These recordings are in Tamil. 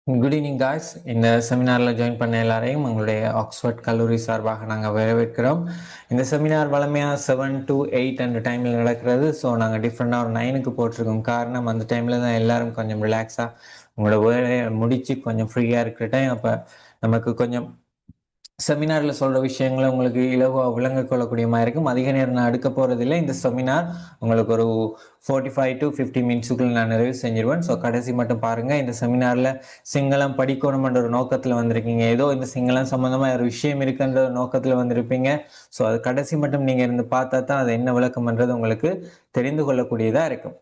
Good evening guys. இந்த செமினாரில் ஜாயின் பண்ண எல்லாரையும் எங்களுடைய ஆக்ஸ்ஃபோர்ட் கல்லூரி சார்பாக நாங்கள் வரவேற்கிறோம். இந்த செமினார் வழமையாக 7 to 8 அந்த டைமில் நடக்கிறது. ஸோ நாங்கள் டிஃப்ரெண்டாக ஒரு 9க்கு போட்டிருக்கோம். காரணம் அந்த டைமில் தான் எல்லாரும் கொஞ்சம் ரிலாக்ஸாக உங்களோட வேலையை முடித்து கொஞ்சம் ஃப்ரீயாக இருக்கிற டைம். அப்போ நமக்கு கொஞ்சம் செமினாரில் சொல்கிற விஷயங்களை உங்களுக்கு இலவாக விளங்க கொள்ளக்கூடிய மாதிரி இருக்கும். அதிக நேரம் நான் எடுக்க போகிறதில்லை. இந்த செமினார் உங்களுக்கு ஒரு 45 to 50 மினிட்ஸுக்குள்ள நான் நிறைவு செஞ்சிருவேன். ஸோ கடைசி மட்டும் பாருங்கள். இந்த செமினாரில் சிங்களம் படிக்கணுமென்ற ஒரு நோக்கத்தில் வந்திருக்கீங்க. ஏதோ இந்த சிங்களம் சம்மந்தமாக ஒரு விஷயம் இருக்குன்ற ஒரு நோக்கத்தில் வந்திருப்பீங்க. ஸோ அது கடைசி மட்டும் நீங்கள் இருந்து பார்த்தா தான் அது என்ன விளக்கம்ன்றது உங்களுக்கு தெரிந்து கொள்ளக்கூடியதாக இருக்கும்.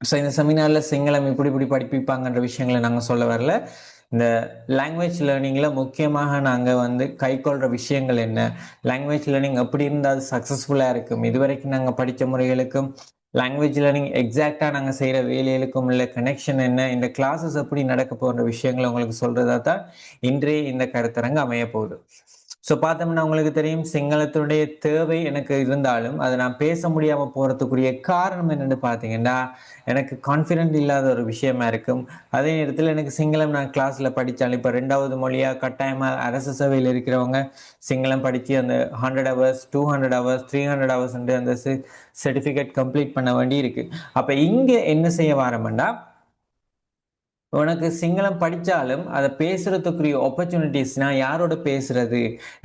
ஸோ இந்த செமினாரில் சிங்களம் இப்படி படிப்பிப்பாங்கன்ற விஷயங்களை நாங்கள் சொல்ல வரல. இந்த லாங்குவேஜ் லேர்னிங்கில் முக்கியமாக நாங்கள் கைக்கொள்கிற விஷயங்கள் என்ன, லாங்குவேஜ் லேர்னிங் எப்படி இருந்தால் சக்ஸஸ்ஃபுல்லாக இருக்கும், இதுவரைக்கும் நாங்கள் படித்த முறைகளுக்கும் லாங்குவேஜ் லேர்னிங் எக்ஸாக்டாக நாங்கள் செய்கிற வேலைகளுக்கும் உள்ள கனெக்ஷன் என்ன, இந்த கிளாஸஸ் எப்படி நடக்க போகிற விஷயங்களை உங்களுக்கு சொல்கிறதா தான் இன்றைய இந்த கருத்தரங்கு அமைய போகுது. ஸோ பார்த்தோம்னா உங்களுக்கு தெரியும், சிங்களத்தினுடைய தேவை எனக்கு இருந்தாலும் அதை நான் பேச முடியாமல் போகிறதுக்குரிய காரணம் என்னென்னு பார்த்தீங்கன்னா, எனக்கு கான்ஃபிடென்ட் இல்லாத ஒரு விஷயமா இருக்கும். அதே நேரத்தில் எனக்கு சிங்களம் நான் கிளாஸில் படித்தாலும், இப்போ 2வது மொழியாக கட்டாயமாக அரசு சேவையில் இருக்கிறவங்க சிங்களம் படித்து அந்த 100 hours 200 hours 300 hours அந்த சர்டிஃபிகேட் கம்ப்ளீட் பண்ண வேண்டி இருக்குது. அப்போ இங்கே என்ன செய்ய வாரம்னா, உனக்கு சிங்களம் படித்தாலும் அதை பேசுறதுக்குரிய ஆப்பர்ச்சுனிட்டிஸ்னா யாரோட பேசுறது,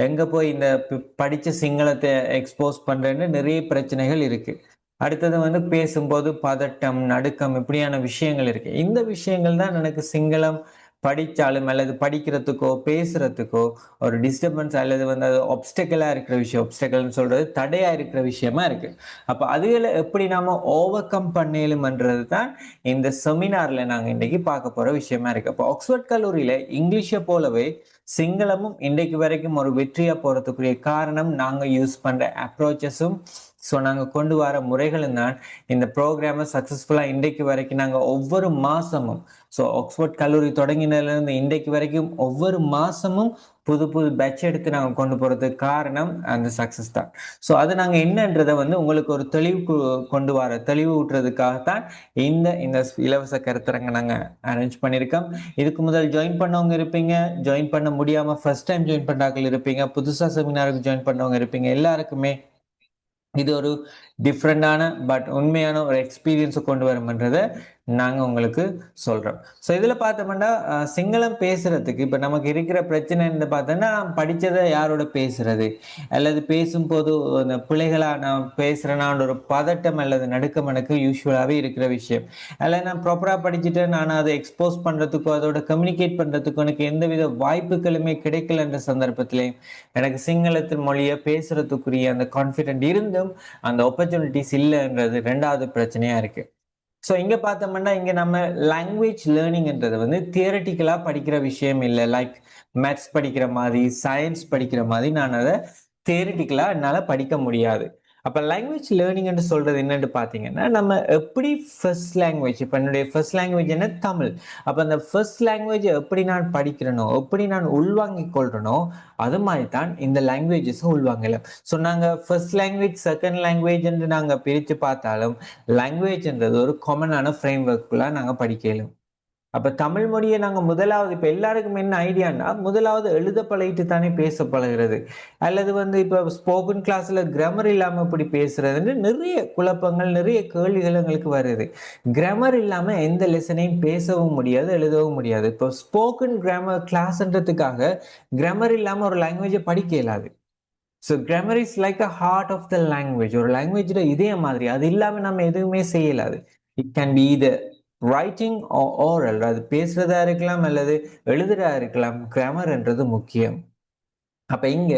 எங்கே போய் இந்த படித்த சிங்களத்தை எக்ஸ்போஸ் பண்ணுறேன்னு நிறைய பிரச்சனைகள் இருக்குது. அடுத்தது பேசும்போது பதட்டம், நடுக்கம், இப்படியான விஷயங்கள் இருக்கு. இந்த விஷயங்கள் தான் எனக்கு சிங்களம் படித்தாலும் அல்லது படிக்கிறதுக்கோ பேசுறதுக்கோ ஒரு டிஸ்டர்பன்ஸ் அல்லது அது ஒப்ஸ்டக்கிளா இருக்கிற விஷயம். ஒப்ஸ்டக்கிள்னு சொல்றது தடையா இருக்கிற விஷயமா இருக்கு. அப்ப அதுகளை எப்படி நாம ஓவர் கம் பண்ணலும்ன்றது தான் இந்த செமினார்ல நாங்க இன்னைக்கு பார்க்க போற விஷயமா இருக்கு. அப்போ ஆக்ஸ்போர்ட் கல்லூரியில இங்கிலீஷை போலவே சிங்களமும் இன்றைக்கு வரைக்கும் ஒரு வெற்றியா போறதுக்குரிய காரணம் நாங்க யூஸ் பண்ற அப்ரோச்சஸும் ஸோ நாங்கள் கொண்டு வர முறைகளும் தான் இந்த ப்ரோக்ராமை சக்ஸஸ்ஃபுல்லாக இன்றைக்கு வரைக்கும் நாங்கள் ஒவ்வொரு மாதமும், ஸோ ஆக்ஸ்போர்ட் கல்லூரி தொடங்கினதுலேருந்து இன்றைக்கு வரைக்கும் ஒவ்வொரு மாதமும் புது பேட்ச் எடுத்து நாங்கள் கொண்டு போகிறதுக்கு காரணம் அந்த சக்ஸஸ் தான். ஸோ அது நாங்கள் என்னன்றதை உங்களுக்கு ஒரு தெளிவு ஊட்டுறதுக்காகத்தான் இந்த இலவச கருத்தரங்க நாங்கள் அரேஞ்ச் பண்ணியிருக்கோம். இதுக்கு முதல் ஜாயின் பண்ணவங்க இருப்பீங்க, ஜாயின் பண்ண முடியாமல் ஃபர்ஸ்ட் டைம் ஜாயின் பண்ணுறாங்க இருப்பீங்க, புதுசாக செமினாருக்கு ஜாயின் பண்ணவங்க இருப்பீங்க. எல்லாருக்குமே இது ஒரு டிஃப்ரெண்டான பட் உண்மையான ஒரு எக்ஸ்பீரியன்ஸை கொண்டு வரும்ன்றதை நாங்கள் உங்களுக்கு சொல்கிறோம். ஸோ இதில் பார்த்தோம்னா சிங்களம் பேசுகிறதுக்கு இப்போ நமக்கு இருக்கிற பிரச்சனைன்னு பார்த்தோன்னா, படித்ததை யாரோட பேசுறது அல்லது பேசும்போது அந்த பிள்ளைகளாக நான் பேசுகிறேனான்ற ஒரு பதட்டம் அல்லது நடுக்கம் எனக்கு யூஸ்வலாகவே இருக்கிற விஷயம். அல்லது நான் ப்ராப்பராக படிச்சுட்டு நான் அதை எக்ஸ்போஸ் பண்ணுறதுக்கோ அதோட கம்யூனிகேட் பண்ணுறதுக்கோ எனக்கு எந்தவித வாய்ப்புகளுமே கிடைக்கலன்ற சந்தர்ப்பத்திலையும் எனக்கு சிங்களத்தின் மொழியை பேசுறதுக்குரிய அந்த கான்ஃபிடென்ட் இருந்தும் அந்த ஆப்பர்ச்சுனிட்டிஸ் இல்லைன்றது 2வது பிரச்சனையா இருக்கு. ஸோ இங்கே பார்த்தோம்னா, இங்கே நம்ம லாங்குவேஜ் லேர்னிங்ன்றது தியரட்டிக்கலாக படிக்கிற விஷயம் இல்லை. லைக் மேத்ஸ் படிக்கிற மாதிரி, சயின்ஸ் படிக்கிற மாதிரி நான் அதை தியரட்டிக்கலாக என்னால் படிக்க முடியாது. அப்போ லாங்குவேஜ் லேர்னிங் என்று சொல்றது என்னன்னு பார்த்தீங்கன்னா, நம்ம எப்படி ஃபர்ஸ்ட் லாங்குவேஜ், இப்போ என்னுடைய ஃபர்ஸ்ட் லாங்குவேஜ் என்ன தமிழ். அப்போ அந்த ஃபர்ஸ்ட் லாங்குவேஜை எப்படி நான் படிக்கிறேனோ, எப்படி நான் உள்வாங்கிக் கொள்றேனோ, அது மாதிரி தான் இந்த லாங்குவேஜஸும் உள்வாங்கலாம். ஸோ நாங்கள் ஃபர்ஸ்ட் லாங்குவேஜ் செகண்ட் லாங்குவேஜ் என்று நாங்கள் பிரித்து பார்த்தாலும் லாங்குவேஜ்ன்றது ஒரு காமனான ஃப்ரேம் ஒர்க்குள்ள நாங்கள் படிக்கலும். அப்ப தமிழ் மொழியை நாங்க முதலாவது, இப்ப எல்லாருக்கும் என்ன ஐடியான்னா, முதலாவது எழுத பழகிட்டு தானே பேச பழகிறது, அல்லது இப்ப ஸ்போக்கன் கிளாஸ்ல கிராமர் இல்லாம இப்படி பேசுறதுன்னு நிறைய குழப்பங்கள், நிறைய கேள்விகள் எங்களுக்கு வருது. கிராமர் இல்லாம எந்த லெசனையும் பேசவும் முடியாது, எழுதவும் முடியாது. இப்போ ஸ்போக்கன் கிராமர் கிளாஸ்ன்றதுக்காக கிராமர் இல்லாம ஒரு லாங்குவேஜை படிக்க இயலாது. So grammar is like a heart of the language. ஒரு லாங்குவேஜோட இதே மாதிரி, அது இல்லாம நம்ம எதுவுமே செய்யலாது. இட் கேன் பி இது ரைட்டிங் ஓரல், அது பேசுறதா இருக்கலாம் அல்லது எழுதுறதா இருக்கலாம். கிராமர்ன்றது முக்கியம். அப்ப இங்க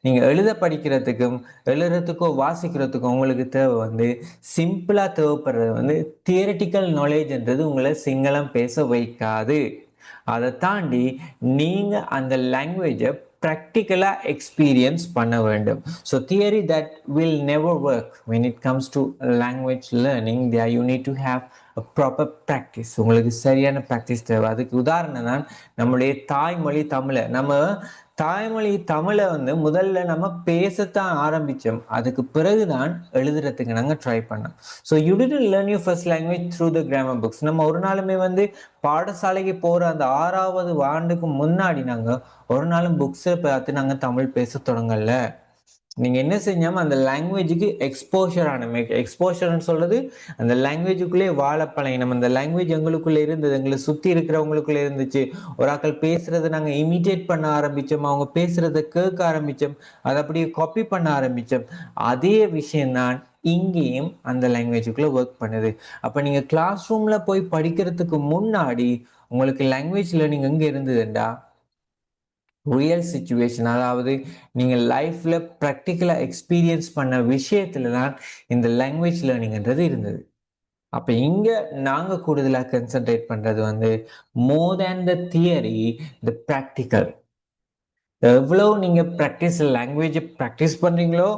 நீங்க எழுத படிக்கிறதுக்கும் எழுதுறதுக்கோ வாசிக்கிறதுக்கும் உங்களுக்கு தேவை சிம்பிளா தேவைப்படுறது தியரிட்டிக்கல் நாலேஜ்ன்றது உங்களை சிங்களம் பேச வைக்காது. அதை தாண்டி நீங்க அந்த லாங்குவேஜை practically experience பண்ண வேண்டும். So theory that will never work when it comes to language learning. There you need to have proper practice. உங்களுக்கு சரியான ப்ராக்டிஸ் தேவை. அதுக்கு உதாரணம் தான் நம்முடைய தாய்மொழி தமிழை. நம்ம தாய்மொழி தமிழை வந்து முதல்ல நம்ம பேசத்தான் ஆரம்பித்தோம், அதுக்கு பிறகுதான் எழுதுறதுக்கு நாங்கள் ட்ரை பண்ணோம். So you didn't learn your first language through the grammar books. நம்ம ஒரு நாளுமே வந்து பாடசாலைக்கு போகிற அந்த 6வது ஆண்டுக்கு முன்னாடி நாங்கள் ஒரு நாளும் புக்ஸை பார்த்து நாங்கள் தமிழ் பேச தொடங்கல. நீங்க என்ன செஞ்சாம அந்த லாங்குவேஜுக்கு எக்ஸ்போஷர் ஆனமே. எக்ஸ்போஷர்னு சொல்றது அந்த லாங்குவேஜுக்குள்ளே வாழ பழகினோம். அந்த லாங்குவேஜ் எங்களுக்குள்ள இருந்தது, எங்களை சுத்தி இருக்கிறவங்களுக்குள்ள இருந்துச்சு. ஒரு ஆக்கள் பேசுறதை நாங்க இமிட்டேட் பண்ண ஆரம்பிச்சோம், அவங்க பேசுறதை கேட்க ஆரம்பிச்சோம், அதை அப்படியே காப்பி பண்ண ஆரம்பிச்சோம். அதே விஷயம்தான் இங்கேயும் அந்த லாங்குவேஜுக்குள்ள ஒர்க் பண்ணுது. அப்ப நீங்க கிளாஸ் ரூம்ல போய் படிக்கிறதுக்கு முன்னாடி உங்களுக்கு லாங்குவேஜ் லேர்னிங் எங்க இருந்ததுண்டா, ரியல் சிச்சுவேஷன், அதாவது நீங்கள் லைஃப்ல ப்ராக்டிக்கலா எக்ஸ்பீரியன்ஸ் பண்ண விஷயத்துல தான் இந்த லாங்குவேஜ் லேர்னிங்ன்றது இருந்தது. அப்ப இங்க நாங்க கூடுதலா கன்சென்ட்ரேட் பண்றது வந்து மோர் தேன் த தியரி, த ப்ராக்டிக்கல். எவ்வளவு நீங்க லாங்குவேஜ் ப்ராக்டிஸ் பண்றீங்களோ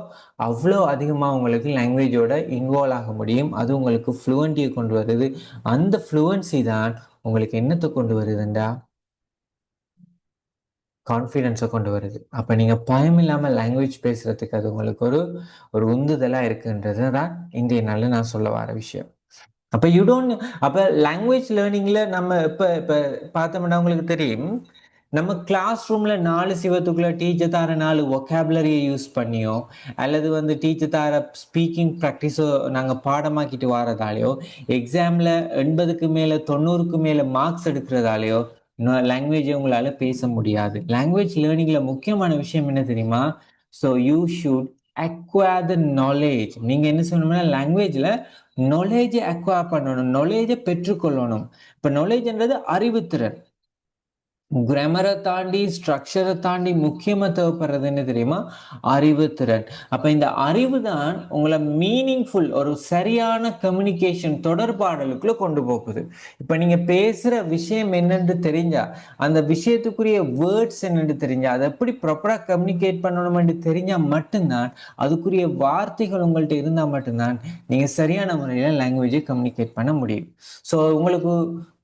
அவ்வளோ அதிகமா உங்களுக்கு லாங்குவேஜோட இன்வால்வ் ஆக முடியும். அது உங்களுக்கு ஃப்ளூவன்ட்டியை கொண்டு வருது. அந்த ஃப்ளூவன்சி தான் உங்களுக்கு என்னத்தை கொண்டு வருதுண்டா, கான்ஃபிடென்ஸை கொண்டு வருது. அப்போ நீங்கள் பயம் இல்லாமல் லாங்குவேஜ் பேசுறதுக்கு அது உங்களுக்கு ஒரு ஒரு உந்துதலாக இருக்குன்றது தான் இன்றைய நாளில் நான் சொல்ல வர விஷயம். அப்போ அப்போ லாங்குவேஜ் லேர்னிங்கில் நம்ம இப்போ பார்த்தோம்னா உங்களுக்கு தெரியும், நம்ம கிளாஸ் ரூம்ல 4 சிவத்துக்குள்ள டீச்சர் தார 4 ஒக்காபுலரியை யூஸ் பண்ணியோ, அல்லது வந்து டீச்சர் தார ஸ்பீக்கிங் ப்ராக்டிஸோ நாங்கள் பாடமாக்கிட்டு வரதாலேயோ, எக்ஸாம்ல 80க்கு மேலே 90க்கு மேலே மார்க்ஸ் எடுக்கிறதாலேயோ லாங்குவேஜை உங்களால பேச முடியாது. லாங்குவேஜ் லேர்னிங்ல முக்கியமான விஷயம் என்ன தெரியுமா? So you should acquire the knowledge. நீங்க என்ன சொல்லணும்னா லாங்குவேஜ்ல நாலேஜை அக்வயர் பண்ணணும், நாலேஜை பெற்றுக்கொள்ளணும். இப்ப நாலேஜ்ன்றது அறிவுத்திறன். கிராமரை தாண்டி ஸ்ட்ரக்சரை தாண்டி முக்கியமா தேவைப்படுறது என்ன தெரியுமா? அறிவுத்திறன். அப்ப இந்த அறிவு தான் உங்களை மீனிங்ஃபுல் ஒரு சரியான கம்யூனிகேஷன் தொடர்பாடலுக்குள்ள கொண்டு போகுது. இப்ப நீங்க பேசுற விஷயம் என்னன்னு தெரிஞ்சா, அந்த விஷயத்துக்குரிய வேர்ட்ஸ் என்னன்னு தெரிஞ்சா, அதை எப்படி ப்ராப்பரா கம்யூனிகேட் பண்ணணும்னு தெரிஞ்சா மட்டும்தான், அதுக்குரிய வார்த்தைகள் உங்கள்கிட்ட இருந்தா மட்டும்தான் நீங்க சரியான முறையில லாங்குவேஜை கம்யூனிகேட் பண்ண முடியும். ஸோ உங்களுக்கு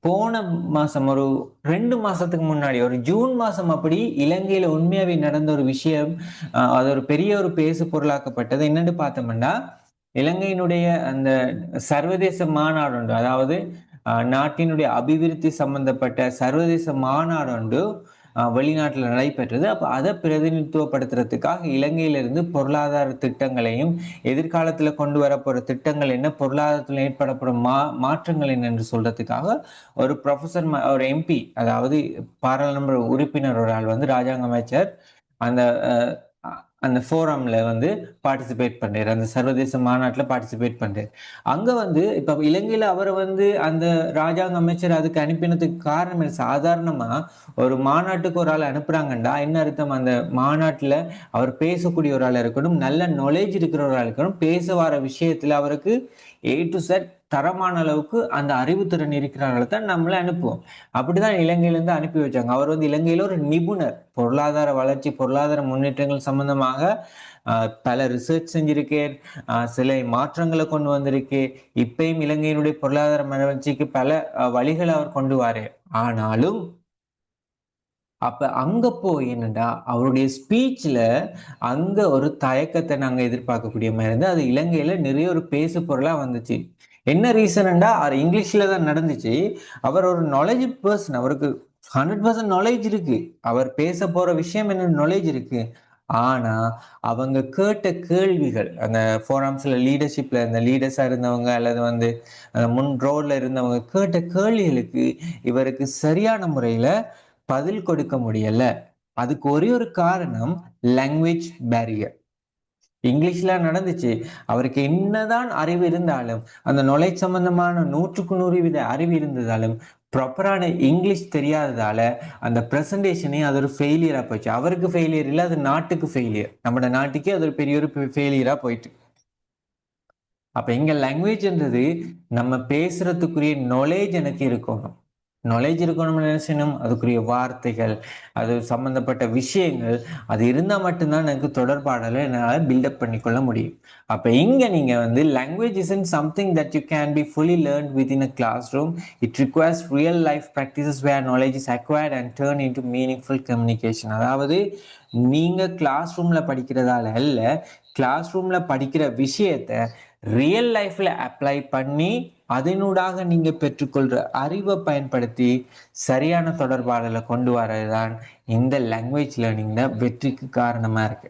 போன மாசம் ஒரு 2 மாசத்துக்கு முன்னாடி ஒரு ஜூன் மாசம் அப்படி இலங்கையில உண்மையாவே நடந்த ஒரு விஷயம், அது ஒரு பெரிய ஒரு பேசு பொருளாக்கப்பட்டது. என்னன்னு பார்த்தோம்னா, இலங்கையினுடைய அந்த சர்வதேச மாநாடு உண்டு, அதாவது நாட்டினுடைய அபிவிருத்தி சம்பந்தப்பட்ட சர்வதேச மாநாடு உண்டு, வெளிநாட்டில் நடைபெற்றது. அப்ப அதை பிரதிநிதித்துவப்படுத்துறதுக்காக இலங்கையிலிருந்து பொருளாதார திட்டங்களையும், எதிர்காலத்துல கொண்டு வரப்போற திட்டங்கள் என்ன, பொருளாதாரத்தில் ஏற்படப்படும் மாற்றங்கள் என்ன என்று சொல்றதுக்காக ஒரு ப்ரொஃபசர், ஒரு எம்பி, அதாவது பாராளுமன்ற உறுப்பினர் ஒரு ஆள் வந்து ராஜாங்க அமைச்சர் அந்த அந்த ஃபோரம்ல வந்து பார்ட்டிசிபேட் பண்றாரு, அந்த சர்வதேச மாநாட்டில் பார்ட்டிசிபேட் பண்றாரு. அங்க வந்து இப்ப இலங்கையில அவரை வந்து அந்த ராஜாங்க அமைச்சர் அதுக்கு அனுப்பினதுக்கு காரணம் என்ன? சாதாரணமா ஒரு மாநாட்டுக்கு ஒரு ஆள் அனுப்புறாங்கண்டா என்ன அர்த்தம்? அந்த மாநாட்டுல அவர் பேசக்கூடிய ஒரு ஆள் இருக்கணும், நல்ல நாலேஜ் இருக்கிற ஒரு ஆள் இருக்கணும், பேச வர விஷயத்துல அவருக்கு A to Z தரமான அளவுக்கு அந்த அறிவுத்திறன் இருக்கிறார்கள் தான் நம்மளை அனுப்புவோம். அப்படிதான் இலங்கையிலிருந்து அனுப்பி வச்சாங்க. அவர் வந்து இலங்கையில ஒரு நிபுணர், பொருளாதார வளர்ச்சி, பொருளாதார முன்னேற்றங்கள் சம்பந்தமாக பல ரிசர்ச் செஞ்சிருக்கேன், சில மாற்றங்களை கொண்டு வந்திருக்கு. இப்பயும் இலங்கையினுடைய பொருளாதார வளர்ச்சிக்கு பல வழிகளை அவர் கொண்டு வாரு. ஆனாலும் அப்ப அங்க போய் என்னடா அவருடைய ஸ்பீச்ல அங்க ஒரு தயக்கத்தை நாங்க எதிர்பார்க்கக்கூடிய மாதிரி இருந்து, அது இலங்கையில நிறைய ஒரு பேசு பொருளா வந்துச்சு. என்ன ரீசன்டா அது இங்கிலீஷ்ல தான் நடந்துச்சு. அவர் ஒரு நாலேஜ் பர்சன், அவருக்கு 100% நாலேஜ் இருக்கு, அவர் பேச போற விஷயம் என்ன நாலேஜ் இருக்கு. ஆனா அவங்க கேட்ட கேள்விகள், அந்த ஃபோரம்ஸ்ல லீடர்ஷிப்ல இந்த லீடர்ஸா இருந்தவங்க அல்லது வந்து முன் ரோட்ல இருந்தவங்க கேட்ட கேள்விகளுக்கு இவருக்கு சரியான முறையில பதில் கொடுக்க முடியல. அதுக்கு ஒரே ஒரு காரணம் லாங்குவேஜ் பேரியர். இங்கிலீஷ்ல நடந்துச்சு. அவருக்கு என்னதான் அறிவு இருந்தாலும், அந்த நாலேஜ் சம்பந்தமான 100% அறிவு இருந்ததாலும் ப்ராப்பரான இங்கிலீஷ் தெரியாததால அந்த பிரசன்டேஷனே அது ஒரு ஃபெயிலியரா போச்சு. அவருக்கு ஃபெயிலியர் இல்லை, அது நாட்டுக்கு ஃபெயிலியர். நம்ம நாட்டுக்கே அது ஒரு பெரிய ஒரு ஃபெயிலியரா போயிட்டு. அப்ப இங்க லாங்குவேஜ்ன்றது நம்ம பேசுறதுக்குரிய நாலேஜ் எனக்கு இருக்கணும். நாலேஜ் இருக்கணும்னு நினைச்சனும் அதுக்குரிய வார்த்தைகள், அது சம்பந்தப்பட்ட விஷயங்கள், அது இருந்தால் மட்டும்தான் எனக்கு தொடர்பாடலை என்னால் பில்டப் பண்ணிக்கொள்ள முடியும். அப்போ இங்கே நீங்கள் வந்து language isn't something that you can be fully learned within a classroom. It requires real life practices where knowledge is acquired and turned into meaningful communication. அதாவது நீங்கள் கிளாஸ் ரூமில் படிக்கிறதால அல்ல, கிளாஸ் ரூமில் படிக்கிற விஷயத்த ரியல் லைஃப்பில் அப்ளை பண்ணி அதனூடாக நீங்க பெற்றுக்கொள்ற அறிவை பயன்படுத்தி சரியான தொடர்பாடலை கொண்டு வரதுதான் இந்த லாங்குவேஜ் லேர்னிங்ல வெற்றிக்கு காரணமா இருக்கு.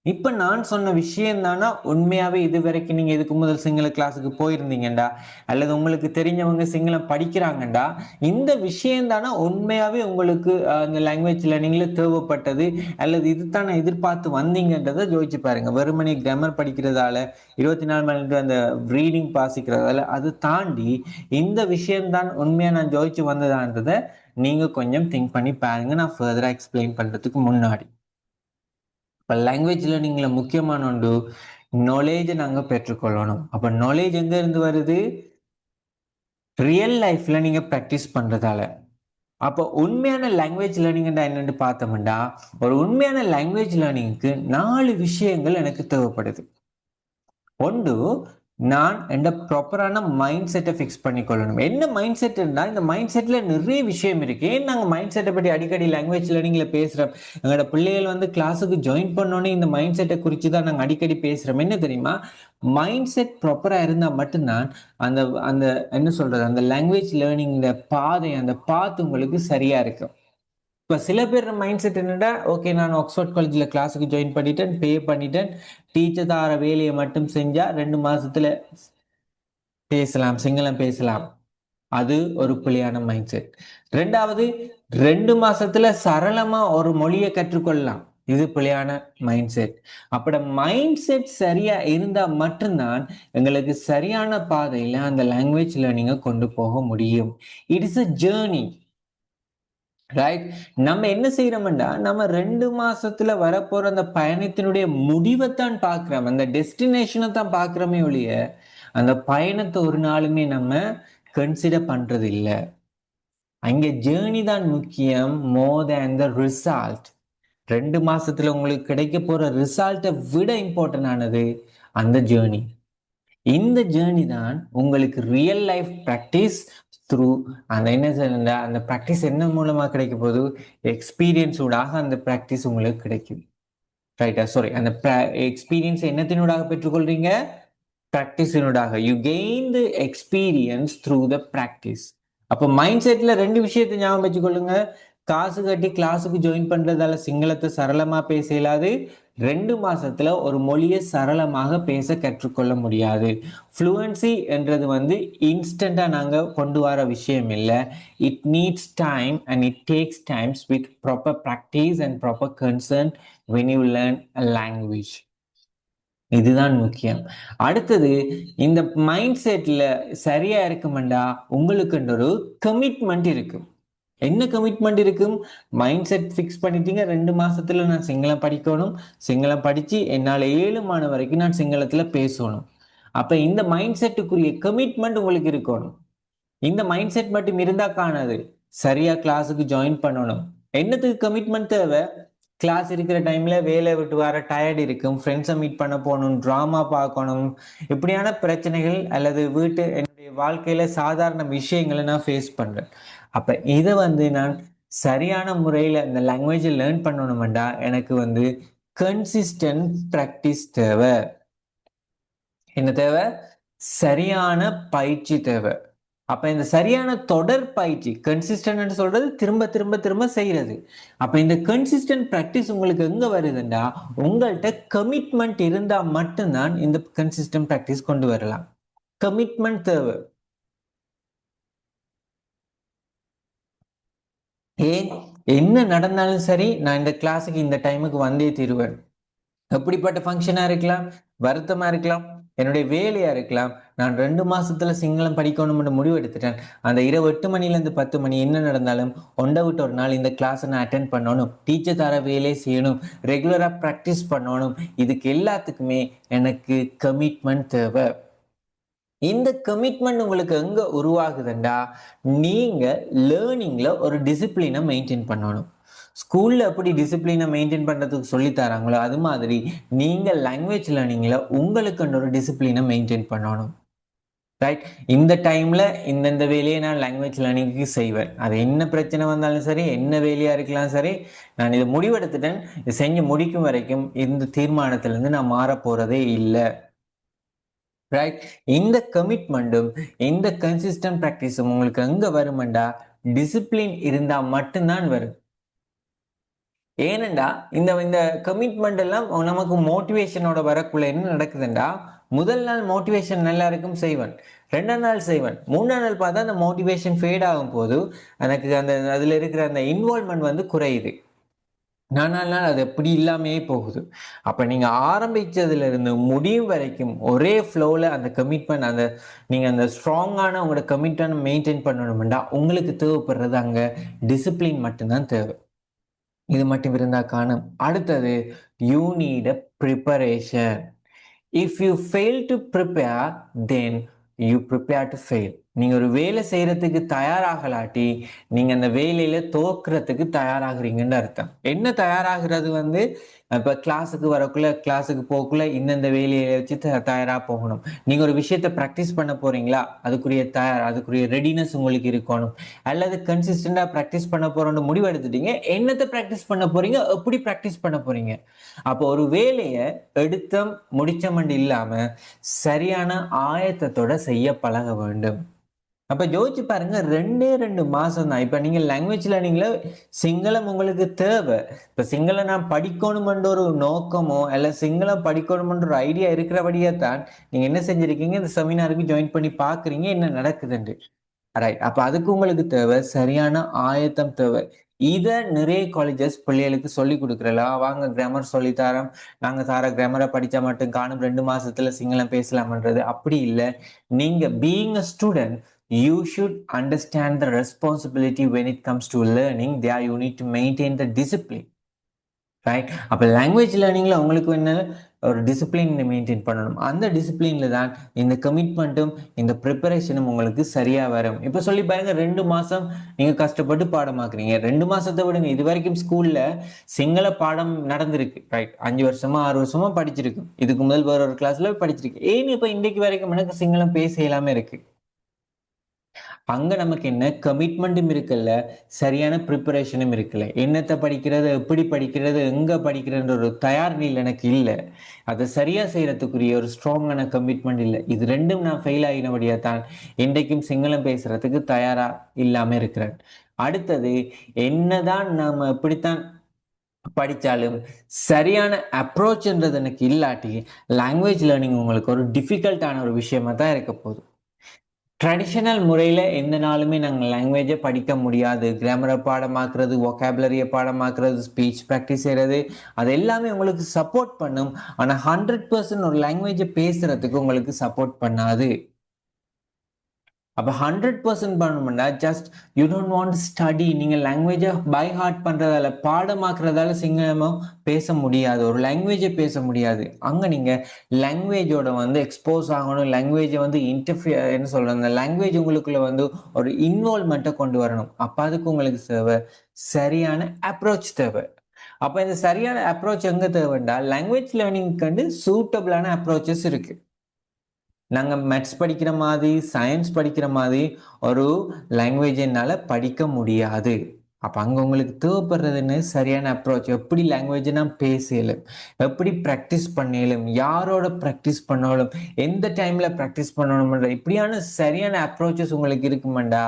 இப்ப நான் சொன்ன விஷயம் தானா உண்மையாவே இது வரைக்கும் நீங்க இதுக்கு முதல் சிங்கள கிளாஸுக்கு போயிருந்தீங்கடா அல்லது உங்களுக்கு தெரிஞ்சவங்க சிங்களம் படிக்கிறாங்கடா, இந்த விஷயம் தானா உண்மையாவே உங்களுக்கு அந்த லாங்குவேஜ் லேர்னிங்ல தேவைப்பட்டது அல்லது இதுதானே எதிர்பார்த்து வந்தீங்கன்றதை யோசிச்சு பாருங்க. வெறுமனே கிராமர் படிக்கிறதால 24 மணி நேரம் அந்த ரீடிங் வாசிக்கிறதால அது தாண்டி இந்த விஷயம்தான் உண்மையா நான் யோசிச்சு வந்ததான்றதை நீங்க கொஞ்சம் திங்க் பண்ணி பாருங்க, நான் ஃபர்தரா எக்ஸ்பிளைன் பண்றதுக்கு முன்னாடி. இப்போ லாங்குவேஜ் லேர்னிங்ல முக்கியமான ஒன்று நாலேஜை நாங்கள் பெற்றுக்கொள்ளணும். அப்போ நாலேஜ் எங்க இருந்து வருது? ரியல் லைஃப்ல நீங்க ப்ராக்டிஸ் பண்றதால. அப்போ உண்மையான லாங்குவேஜ் லேர்னிங் என்னன்னு பார்த்தோம்னா, ஒரு உண்மையான லாங்குவேஜ் லேர்னிங்க்கு 4 விஷயங்கள் எனக்கு தேவைப்படுது. ஒன்று, நான் எந்த ப்ராப்பரான மைண்ட் செட்டை ஃபிக்ஸ் பண்ணிக்கொள்ளணும். என்ன மைண்ட் செட்னா, இந்த மைண்ட் செட்ல நிறைய விஷயம் இருக்கு. ஏன் நாங்கள் மைண்ட் செட்டை பற்றி அடிக்கடி லாங்குவேஜ் லேர்னிங்ல பேசுறோம்? எங்களோட பிள்ளைகள் வந்து கிளாஸுக்கு ஜாயின் பண்ணோன்னே இந்த மைண்ட் செட்டை குறித்து தான் நாங்கள் அடிக்கடி பேசுறோம். என்ன தெரியுமா? மைண்ட் செட் ப்ராப்பராக இருந்தால் மட்டும்தான் அந்த அந்த என்ன சொல்றது, அந்த லாங்குவேஜ் லேர்னிங் பாதை, அந்த பாத் உங்களுக்கு சரியா இருக்கும். இப்போ சில பேர் மைண்ட் செட் என்னடா, ஓகே நான் ஆக்ஸ்போர்ட் காலேஜில் கிளாஸுக்கு ஜாயின் பண்ணிட்டேன், பே பண்ணிட்டேன், டீச்சர் தார வேலையை மட்டும் செஞ்சா 2 மாசத்துல பேசலாம், சிங்களம் பேசலாம். அது ஒரு பிழையான மைண்ட் செட். ரெண்டாவது, 2 மாசத்துல சரளமா ஒரு மொழியை கற்றுக்கொள்ளலாம். இது பிழையான மைண்ட் செட். அப்படி மைண்ட் செட் சரியா இருந்தா மட்டும்தான் எங்களுக்கு சரியான பாதையில அந்த லாங்குவேஜ் லேர்னிங்கை கொண்டு போக முடியும். It is a journey, right? நம்ம என்ன செய்யறோம்டா, நம்ம 2 மாசத்துல வரப்போற அந்த பயணத்தினுடைய முடிவைத்தான் பார்க்கிறோம், அந்த டெஸ்டினேஷனை தான் பார்க்கிறோமே ஒழிய அந்த பயணத்தை ஒரு நாளுமே நம்ம கன்சிடர் பண்றது இல்லை. அங்கே ஜேர்னி தான் முக்கியம், மோர் தேன் த ரிசல்ட். 2 மாசத்துல உங்களுக்கு கிடைக்க போற ரிசல்ட்டை விட இம்பார்ட்டன்ட் ஆனது அந்த ஜேர்னி. இந்த ஜேர்னி தான் உங்களுக்கு ரியல் லைஃப் ப்ராக்டிஸ் த்ரூ அந்த என்ன சொல்ல, அந்த ப்ராக்டிஸ் என்ன மூலமா கிடைக்க போகுது? எக்ஸ்பீரியன்ஸூடாக அந்த ப்ராக்டிஸ் உங்களுக்கு கிடைக்கும். ரைட்டா? சாரி, அந்த எக்ஸ்பீரியன்ஸ் என்னத்தினூடாக பெற்றுக்கொள்றீங்க? ப்ராக்டிஸினூடாக. You gain the experience through the practice. அப்போ மைண்ட் செட்ல 2 விஷயத்தை ஞாபகம் வச்சுக்கொள்ளுங்க. காசு கட்டி கிளாஸுக்கு ஜாயின் பண்றதால சிங்களத்தை சரளமா பேச இயலாது. 2 மாசத்துல ஒரு மொழியை சரளமாக பேச கற்றுக்கொள்ள முடியாது. ஃப்ளூவன்சி என்றது வந்து இன்ஸ்டண்டா நாங்க கொண்டு வர விஷயம் இல்லை. It needs time and it takes times with proper practice and proper concern when you learn a language. இதுதான் முக்கியம். அடுத்தது, இந்த மைண்ட் செட்ல சரியா இருக்குமெண்டா உங்களுக்கு ஒரு கமிட்மெண்ட் இருக்கும். என்ன கமிட்மெண்ட் இருக்கும்? மைண்ட் செட் ஃபிக்ஸ் பண்ணிட்டீங்க, 2 மாசத்துல நான் சிங்களம் படிக்கணும், சிங்களம் படிச்சு என்னால் 7 வரைக்கும் நான் சிங்களத்துல பேசணும். அப்ப இந்த மைண்ட் செட்டுக்குரிய கமிட்மெண்ட் உங்களுக்கு இருக்கணும். இந்த மைண்ட் செட் மட்டும் இருந்தா காணாது. சரியா கிளாஸுக்கு ஜாயின் பண்ணணும். என்னத்துக்கு கமிட்மெண்ட் தேவை? கிளாஸ் இருக்கிற டைம்ல வேலை விட்டு வர டயர்ட் இருக்கும், ஃப்ரெண்ட்ஸை மீட் பண்ண போகணும், ட்ராமா பார்க்கணும், இப்படியான பிரச்சனைகள் அல்லது என்னுடைய வாழ்க்கையில சாதாரண விஷயங்களை நான் ஃபேஸ் பண்றேன். அப்ப இதை வந்து நான் சரியான முறையில இந்த லாங்குவேஜை லேர்ன் பண்ணணும்டா எனக்கு வந்து கன்சிஸ்டன்ட் ப்ராக்டிஸ் தேவை. என்ன தேவை? சரியான பயிற்சி தேவை. அப்ப இந்த சரியான தொடர் பயிற்சி, கன்சிஸ்டன்ட் சொல்றது திரும்ப திரும்ப திரும்ப செய்யறது. அப்ப இந்த கன்சிஸ்டன்ட் பிராக்டிஸ் உங்களுக்கு எங்க வருதுண்டா, உங்கள்கிட்ட கமிட்மெண்ட் இருந்தா மட்டும்தான் இந்த கன்சிஸ்டன்ட் பிராக்டிஸ் கொண்டு வரலாம். கமிட்மெண்ட் தேவை. ஏன் என்ன நடந்தாலும் சரி நான் இந்த கிளாஸுக்கு இந்த டைமுக்கு வந்தே தீருவேன். எப்படிப்பட்ட ஃபங்க்ஷனா இருக்கலாம், வருத்தமா இருக்கலாம், என்னுடைய வேலையா இருக்கலாம். நான் 2 மாசத்துல சிங்களம் படிக்கணும்னு முடிவு எடுத்துட்டேன். அந்த இரவு 8 மணிலேருந்து 10 மணி என்ன நடந்தாலும் ஒன்றை விட்டு ஒரு நாள் இந்த கிளாஸை நான் அட்டென்ட் பண்ணணும், டீச்சர் தர வேலையை செய்யணும், ரெகுலரா ப்ராக்டிஸ் பண்ணணும். இதுக்கு எல்லாத்துக்குமே எனக்கு கமிட்மெண்ட் தேவை. இந்த கமிட்மெண்ட் உங்களுக்கு எங்க உருவாகுதுண்டா, நீங்க லேர்னிங்ல ஒரு டிசிப்ளினை மெயின்டைன் பண்ணணும். ஸ்கூல்ல எப்படி டிசிப்ளினை மெயின்டைன் பண்றதுக்கு சொல்லி தராங்களோ அது மாதிரி நீங்க லாங்குவேஜ் லேர்னிங்ல உங்களுக்குன்னு ஒரு டிசிப்ளினை மெயின்டைன் பண்ணணும். ரைட்? இந்த டைம்ல இந்தந்த வேலையை நான் லாங்குவேஜ் லேர்னிங்க்கு செய்வேன். அது என்ன பிரச்சனை வந்தாலும் சரி, என்ன வேலையா இருக்கலாம் சரி, நான் இதை முடிவெடுத்துட்டேன். இது செஞ்சு முடிக்கும் வரைக்கும் இந்த தீர்மானத்திலிருந்து நான் மாற போறதே இல்லை. ரைட்? இந்த கமிட்மெண்ட்டும் இந்த கன்சிஸ்டன்ட் ப்ராக்டிஸும் உங்களுக்கு எங்க வருமெண்டா, டிசிப்ளின் இருந்தா மட்டும்தான் வரும். ஏனெண்டா இந்த இந்த கமிட்மெண்ட் எல்லாம் நமக்கு மோட்டிவேஷனோட வரக்குள்ள என்ன நடக்குதுண்டா, முதல் நாள் மோட்டிவேஷன் நல்லா இருக்கும் செய்வன், 2ஆம் நாள் செய்வன், 3ஆம் நாள் பார்த்தா அந்த மோட்டிவேஷன் ஃபேட் ஆகும் போது எனக்கு அந்த அதுல இருக்கிற அந்த இன்வால்மெண்ட் வந்து குறையுது. 4 நாள் அது எப்படி இல்லாமையே போகுது. அப்ப நீங்க ஆரம்பிச்சதுல இருந்து முடியும் வரைக்கும் ஒரே ஃப்ளோல அந்த கமிட்மெண்ட், அந்த நீங்க அந்த ஸ்ட்ராங்கான உங்களோட கமிட்மெண்ட் மெயின்டைன் பண்ணணும்டா உங்களுக்கு தேவைப்படுறது அங்க டிசிப்ளின் மட்டும்தான் தேவை. இது மட்டும் இருந்தா காணும். அடுத்தது, you need a preparation. If you fail to prepare, then you prepare to fail. நீங்க ஒரு வேலை செய்யறதுக்கு தயாராகலாட்டி நீங்க அந்த வேலையில தோக்குறதுக்கு தயாராகிறீங்கன்னு அர்த்தம். என்ன தயாராகிறது வந்து, இப்ப கிளாஸுக்கு வரக்குள்ள, கிளாஸுக்கு போகக்குள்ள இந்தந்த வேலையை வச்சு தயாரா போகணும். நீங்க ஒரு விஷயத்த ப்ராக்டிஸ் பண்ண போறீங்களா, அதுக்குரிய அதுக்குரிய ரெடினஸ் உங்களுக்கு இருக்கணும். அல்லது கன்சிஸ்டண்டா ப்ராக்டிஸ் பண்ண போறோம்னு முடிவு எடுத்துட்டீங்க, என்னத்தை ப்ராக்டிஸ் பண்ண போறீங்க, எப்படி ப்ராக்டிஸ் பண்ண போறீங்க. அப்போ ஒரு வேலையை எடுத்தம் முடிச்சமண்டு இல்லாம சரியான ஆயத்தத்தோட செய்ய பழக வேண்டும். அப்ப யோசிச்சு பாருங்க, 2 மாசம் தான். இப்ப நீங்க லாங்குவேஜ் லேர்னிங்ல சிங்களம் உங்களுக்கு தேவை. இப்ப சிங்களம் நான் படிக்கணுமென்ற ஒரு நோக்கமோ அல்ல சிங்களம் படிக்கணுமென்ற ஒரு ஐடியா இருக்கிறபடியே தான் நீங்க என்ன செஞ்சிருக்கீங்க, இந்த செமினாருக்கு ஜாயின் பண்ணி பாக்குறீங்க என்ன நடக்குதுன்னு. ரைட்? அப்ப அதுக்கு உங்களுக்கு தேவை சரியான ஆயத்தம் தேவை. இத நிறைய காலேஜஸ் பிள்ளைகளுக்கு சொல்லி கொடுக்குறல, வாங்க கிராமர் சொல்லி தரோம், நாங்க தார கிராமரை படிச்சா மட்டும் காணும் 2 மாசத்துல சிங்களம் பேசலாம்ன்றது அப்படி இல்லை. நீங்க being a student, you should understand the responsibility when it comes to learning. There you need to maintain the discipline. Right? அப்ப லாங்குவேஜ் லேர்னிங்ல உங்களுக்கு என்ன, ஒரு டிசிப்ளின் மெயின்டைன் பண்ணணும். அந்த டிசிப்ளின்ல தான் இந்த கமிட்மெண்ட்டும் இந்த ப்ரிப்பரேஷனும் உங்களுக்கு சரியா வரும். இப்ப சொல்லி பாருங்க, 2 மாசம் நீங்க கஷ்டப்பட்டு பாடமாக்குறீங்க. 2 மாசத்தை விடுங்க, இது வரைக்கும் ஸ்கூல்ல சிங்கள பாடம் நடந்திருக்கு. ரைட்? 5 வருஷமா 6 வருஷமா படிச்சிருக்கு. இதுக்கு முதல் வேற ஒரு கிளாஸ்ல படிச்சிருக்கு. ஏன் இப்ப இன்றைக்கு வரைக்கும் எனக்கு சிங்களம் பேச இயலாம இருக்கு? அங்க நமக்கு என்ன கமிட்மெண்ட்டும் இருக்குல்ல, சரியான ப்ரிப்பரேஷனும் இருக்குல்ல. என்னத்தை படிக்கிறது, எப்படி படிக்கிறது, எங்க படிக்கிறன்ற ஒரு தயார் நிலை எனக்கு இல்லை. அதை சரியா செய்யறதுக்குரிய ஒரு ஸ்ட்ராங்கான கமிட்மெண்ட் இல்லை. இது ரெண்டும் நான் ஃபெயில் ஆகினபடியா தான் இன்றைக்கும் சிங்களம் பேசுறதுக்கு தயாரா இல்லாம இருக்கிறேன். அடுத்தது, என்னதான் நாம எப்படித்தான் படிச்சாலும் சரியான அப்ரோச்ன்றது எனக்கு இல்லாட்டி லாங்குவேஜ் லேர்னிங் உங்களுக்கு ஒரு டிஃபிகல்ட்டான ஒரு விஷயமா தான் இருக்க போகுது. ட்ரெடிஷனல் முறையில் எந்த நாளுமே நாங்கள் லாங்குவேஜை படிக்க முடியாது. கிராமரை பாடமாக்குறது, ஒகாபுலரியை பாடமாக்குறது, ஸ்பீச் ப்ராக்டிஸ் செய்கிறது, அது எல்லாமே உங்களுக்கு சப்போர்ட் பண்ணும். ஆனால் 100% ஒரு லாங்குவேஜை பேசுறதுக்கு உங்களுக்கு சப்போர்ட் பண்ணாது. அப்போ 100% பண்ணணும்னா just you don't want study. நீங்கள் லாங்குவேஜை பை ஹார்ட் பண்ணுறதால, பாடமாக்குறதால சிங்களமும் பேச முடியாது, ஒரு லாங்குவேஜை பேச முடியாது. அங்கே நீங்கள் லாங்குவேஜோட வந்து எக்ஸ்போஸ் ஆகணும். லாங்குவேஜை வந்து என்ன சொல்கிறது, அந்த லாங்குவேஜ் உங்களுக்குள்ள வந்து ஒரு இன்வால்மெண்ட்டை கொண்டு வரணும். அப்போ அதுக்கு உங்களுக்கு தேவை சரியான அப்ரோச் தேவை. அப்போ இந்த சரியான அப்ரோச் எங்கே தேவைண்டா, லாங்குவேஜ் லேர்னிங்க்கு வந்து சூட்டபிளான அப்ரோச்சஸ் இருக்குது. நாங்கள் மேத்ஸ் படிக்கிற மாதிரி, சயின்ஸ் படிக்கிற மாதிரி ஒரு லாங்குவேஜ் என்னால் படிக்க முடியாது. அப்போ அங்கே உங்களுக்கு தேவைப்படுறதுன்னு சரியான அப்ரோச். எப்படி லாங்குவேஜை நான் பேசலும், எப்படி ப்ராக்டிஸ் பண்ணலும், யாரோட ப்ராக்டிஸ் பண்ணாலும், எந்த டைமில் ப்ராக்டிஸ் பண்ணணும்ன்ற இப்படியான சரியான அப்ரோச்சஸ் உங்களுக்கு இருக்குமாண்டா,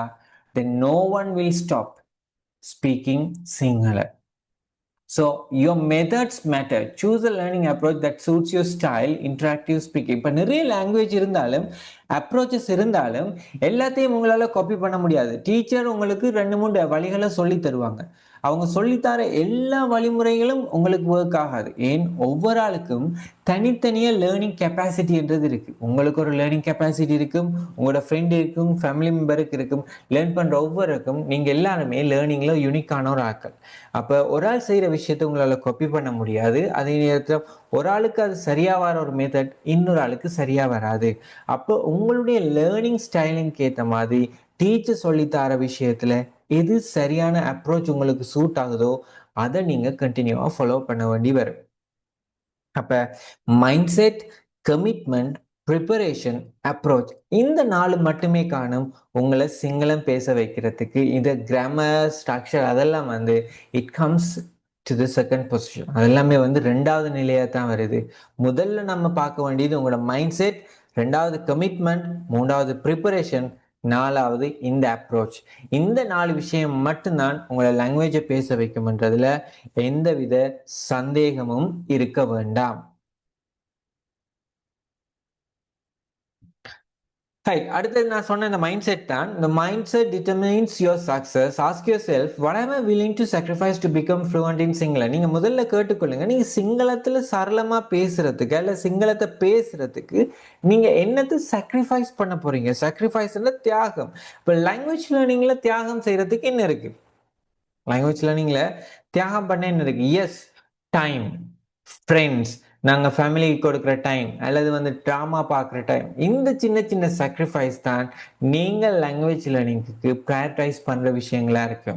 then no one will stop speaking Sinhala. So your methods matter. Choose a learning approach that suits your style, interactive speaking. இப்போ நிறைய லாங்குவேஜ் இருந்தாலும், அப்ரோச்சஸ் இருந்தாலும் எல்லாத்தையும் உங்களால் காப்பி பண்ண முடியாது. டீச்சர் உங்களுக்கு 2-3 வழிகளை சொல்லி தருவாங்க. அவங்க சொல்லித்தர எல்லா வழிமுறைகளும் உங்களுக்கு ஒர்க் ஆகாது. ஏன் ஒவ்வொரு ஆளுக்கும் தனித்தனியா லேர்னிங் கெப்பாசிட்டின்றது இருக்கு. உங்களுக்கு ஒரு லேர்னிங் கெப்பாசிட்டி இருக்கும், உங்களோட ஃப்ரெண்ட் இருக்கும், ஃபேமிலி மெம்பருக்கு இருக்கும். லேர்ன் பண்ற ஒவ்வொருக்கும் நீங்க எல்லாருமே லேர்னிங்ல யூனிக்கான ஒரு ஆட்கள். அப்ப ஒரு ஆள் செய்யற விஷயத்தை உங்களால காப்பி பண்ண முடியாது. அதே நேரத்தில் ஒரு ஆளுக்கு அது சரியா வர ஒரு மெத்தட் இன்னொரு ஆளுக்கு சரியா வராது. அப்போ உங்களுடைய லேர்னிங் ஸ்டைலுக்கு ஏற்ற மாதிரி டீச்சர் சொல்லித்தர விஷயத்துல எது சரியான அப்ரோச் உங்களுக்கு சூட் ஆகுதோ அதை நீங்க கண்டினியூவா ஃபாலோ பண்ண வேண்டி வரும். அப்ப mind set, commitment, preparation, approach இந்த 4 மட்டுமே காணும் உங்களை சிங்களம் பேச வைக்கிறதுக்கு. இந்த கிராமர், ஸ்ட்ரக்சர் அதெல்லாம் வந்து it comes to the second position. அதெல்லாமே வந்து 2வது நிலையா தான் வருது. முதல்ல நம்ம பார்க்க வேண்டியது உங்களோட மைண்ட் செட், 2வது கமிட்மெண்ட், 3வது ப்ரிப்பரேஷன், 4வது இந்த அப்ரோச். இந்த 4 விஷயம் மட்டும்தான் உங்களை லாங்குவேஜை பேச வைக்கும்ன்றதுல எந்தவித சந்தேகமும் இருக்க வேண்டாம். ரைட். அடுத்தது நான் சொன்ன இந்த மைண்ட் செட் தான். இந்த mind set determines your success. Ask your self what ஆம் ஐ willing to sacrifice to become fluent in சிங்களம். நீங்க முதல்ல கேட்டுக்கொள்ளுங்க, நீங்க சிங்களத்துல சரளமா பேசுறதுக்கு அல்ல சிங்களத்தை பேசுறதுக்கு நீங்க என்னத்தை sacrifice பண்ண போறீங்க? sacrificeல தியாகம். இப்ப லாங்குவேஜ் லேர்னிங்ல தியாகம் செய்யறதுக்கு என்ன இருக்கு? லாங்குவேஜ் லேர்னிங்ல தியாகம் பண்ண என்ன இருக்கு? எஸ், டைம், ஃப்ரெண்ட்ஸ், நாங்க ஃபேமிலிக்கு கொடுக்குற டைம் அல்லது வந்து ட்ராமா பார்க்குற டைம், இந்த சின்ன சின்ன சாக்ரிஃபைஸ் தான் நீங்கள் லாங்குவேஜ் லேர்னிங்க்கு ப்ரையாரிட்டைஸ் பண்ற விஷயங்களா இருக்கு.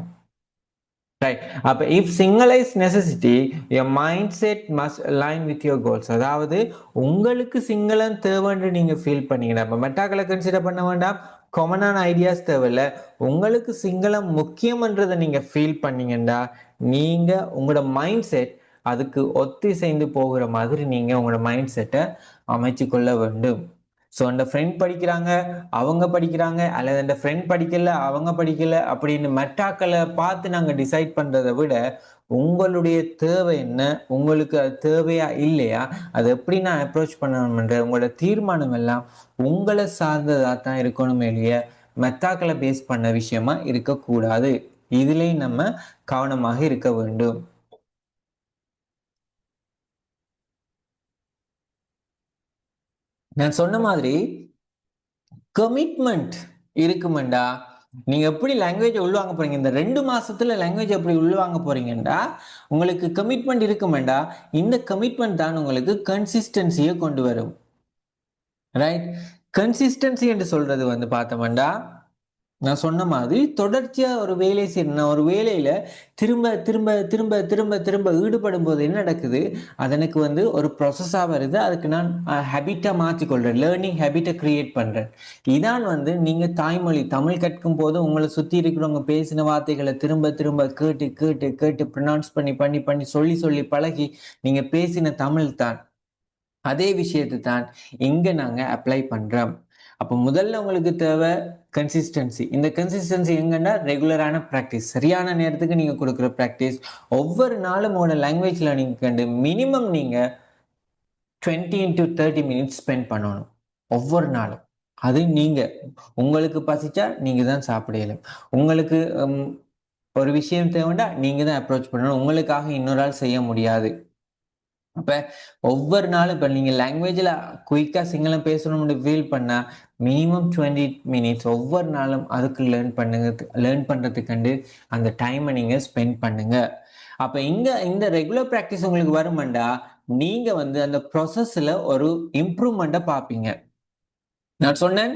ரைட். அப்ப if single is necessity your mind set must align with your goals. அதாவது உங்களுக்கு சிங்களம் தேவைன்னு நீங்க ஃபீல் பண்ணீங்கன்னா, இப்ப மெட்டாக்களை கன்சிடர் பண்ண வேண்டாம், காமனான ஐடியாஸ் தேவையில்ல. உங்களுக்கு சிங்களம் முக்கியம்ன்றதை நீங்க ஃபீல் பண்ணீங்கன்னா நீங்க உங்களோட மைண்ட் செட் அதுக்கு ஒத்திசைந்து போகிற மாதிரி நீங்க உங்களோட மைண்ட் செட்டை அமைச்சு கொள்ள வேண்டும். ஸோ அந்த ஃப்ரெண்ட் படிக்கிறாங்க, அவங்க படிக்கிறாங்க, அல்லது அந்த ஃப்ரெண்ட் படிக்கல, அவங்க படிக்கல அப்படின்னு மெட்டாக்களை பார்த்து நாங்கள் டிசைட் பண்றதை விட உங்களுடைய தேவை என்ன, உங்களுக்கு அது தேவையா இல்லையா, அதை எப்படி நான் அப்ரோச் பண்ணணும்ன்ற உங்களோட தீர்மானம் எல்லாம் உங்களை சார்ந்ததா தான் இருக்கணுமே இல்லையா, மெத்தாக்களை பேஸ் பண்ண விஷயமா இருக்கக்கூடாது. இதுலேயும் நம்ம கவனமாக இருக்க வேண்டும். நான் சொன்ன மாதிரி கமிட்மெண்ட் இருக்குமெண்டா, நீங்க எப்படி லாங்குவேஜ் உள்வாங்க போறீங்க, இந்த 2 மாசத்துல லாங்குவேஜ் எப்படி உள்வாங்க போறீங்கடா, உங்களுக்கு கமிட்மெண்ட் இருக்குமெண்டா, இந்த கமிட்மெண்ட் தான் உங்களுக்கு கன்சிஸ்டன்சியை கொண்டு வரும். ரைட். கன்சிஸ்டன்சி என்று சொல்றது வந்து பார்த்தோம்டா, நான் சொன்ன மாதிரி தொடர்ச்சியா ஒரு வேலை செய்யணும். ஒரு வேலையில திரும்ப திரும்ப திரும்ப திரும்ப திரும்ப ஈடுபடும் போது என்ன நடக்குது, அது எனக்கு வந்து ஒரு ப்ரொசஸா வருது. அதுக்கு நான் ஹேபிட்டா மாற்றிக்கொள்றேன், லேர்னிங் ஹேபிட்டை கிரியேட் பண்றேன். இதான் வந்து நீங்க தாய்மொழி தமிழ் கற்கும் போது உங்களை சுத்தி இருக்கிறவங்க பேசின வார்த்தைகளை திரும்ப திரும்ப கேட்டு கேட்டு கேட்டு ப்ரொனவுன்ஸ் பண்ணி பண்ணி பண்ணி சொல்லி சொல்லி பழகி நீங்க பேசின தமிழ் தான். அதே விஷயத்தை தான் இங்க நாங்க அப்ளை பண்றோம். அப்போ முதல்ல உங்களுக்கு தேவை கன்சிஸ்டன்சி. இந்த கன்சிஸ்டன்சி எங்கன்னா ரெகுலரான ப்ராக்டிஸ், சரியான நேரத்துக்கு நீங்க கொடுக்குற ப்ராக்டிஸ். ஒவ்வொரு நாளும் உங்களோட லாங்குவேஜ் லேர்னிங் கண்டு மினிமம் நீங்க 20 to 30 மினிட்ஸ் ஸ்பெண்ட் பண்ணணும் ஒவ்வொரு நாளும். அது நீங்க உங்களுக்கு பசிச்சா நீங்க தான் சாப்பிடலாம். உங்களுக்கு ஒரு விஷயம் தேவைன்னா நீங்க தான் அப்ரோச் பண்ணணும். உங்களுக்காக இன்னொரு ஆள் செய்ய முடியாது. அப்ப ஒவ்வொரு நாளும் இப்ப நீங்க லாங்குவேஜ்ல குயிக்கா சிங்களம் பேசணும்னு ஃபீல் பண்ணா மினிமம் 20 மினிட்ஸ் ஒவ்வொரு நாளும் அதுக்கு லேர்ன் பண்றதுக்கு அந்த டைமை நீங்க ஸ்பெண்ட் பண்ணுங்க. அப்ப இங்க இந்த ரெகுலர் ப்ராக்டிஸ் உங்களுக்கு வருமாண்டா, நீங்க வந்து அந்த ப்ராசஸ்ல ஒரு இம்ப்ரூவ்மெண்ட்டை பார்ப்பீங்க. நான் சொன்னேன்,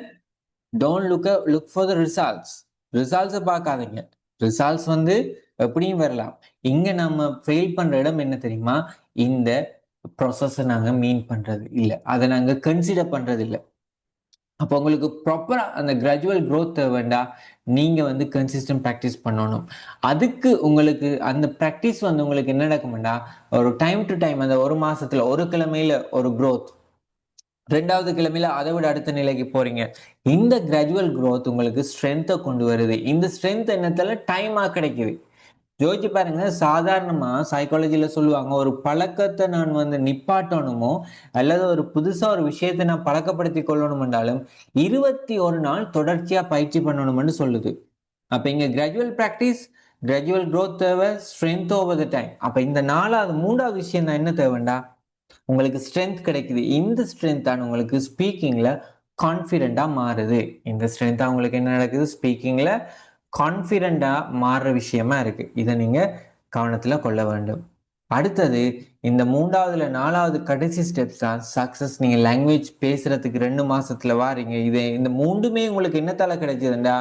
don't look for the results. ரிசல்ட்ஸை பார்க்காதீங்க. ரிசல்ட்ஸ் வந்து எப்படியும் வரலாம். இங்க நம்ம ஃபெயில் பண்ற இடம் என்ன தெரியுமா, இந்த ப்ராசஸை நாங்க மீன் பண்றது இல்லை, அதை நாங்க கன்சிடர் பண்றது இல்லை. அப்போ உங்களுக்கு ப்ராப்பரா அந்த கிராஜுவல் க்ரோத் வேண்டா, நீங்க வந்து கன்சிஸ்டன்ட் ப்ராக்டிஸ் பண்ணணும். அதுக்கு உங்களுக்கு அந்த ப்ராக்டிஸ் வந்து உங்களுக்கு என்ன நடக்கும்டா, ஒரு டைம் டு டைம் அந்த ஒரு மாசத்துல ஒரு கிழமையில ஒரு க்ரோத், 2வது கிழமையில அதை விட அடுத்த நிலைக்கு போறீங்க. இந்த கிராஜுவல் க்ரோத் உங்களுக்கு ஸ்ட்ரென்த்தை கொண்டு வருது. இந்த ஸ்ட்ரென்த் என்னத்தால டைமா கிடைக்குது. யோசிச்சு பாருங்க, சாதாரணமா சைக்காலஜில சொல்லுவாங்க, ஒரு பழக்கத்தை நான் வந்து நிப்பாட்டணுமோ அல்லது ஒரு புதுசா ஒரு விஷயத்தை நான் பழக்கப்படுத்தி கொள்ளணும் என்றாலும் 21 நாள் தொடர்ச்சியா பயிற்சி பண்ணணும்னு சொல்லுது. அப்ப இங்க கிராஜுவல் பிராக்டிஸ் கிராஜுவல் growth தேவை, ஸ்ட்ரென்த் ஓவர் த டைம். அப்ப இந்த மூன்றாவது விஷயம் தான் என்ன தேவைண்டா, உங்களுக்கு ஸ்ட்ரென்த் கிடைக்குது. இந்த ஸ்ட்ரென்த் தான் உங்களுக்கு ஸ்பீக்கிங்ல கான்ஃபிடென்ட்டா மாறுது. இந்த ஸ்ட்ரென்த்தா உங்களுக்கு என்ன நடக்குது, ஸ்பீக்கிங்ல கான்ஃபிடென்ட்டா மாறுற விஷயமா இருக்கு. இதை நீங்க கவனத்துல கொள்ள வேண்டும். அடுத்தது இந்த 3வதுல 4வது கடைசி ஸ்டெப்ஸ் தான் சக்சஸ். நீங்க லாங்குவேஜ் பேசுறதுக்கு 2 மாசத்துல வாரீங்க. இந்த 3மே உங்களுக்கு என்னத்தால கிடைச்சதுண்டா,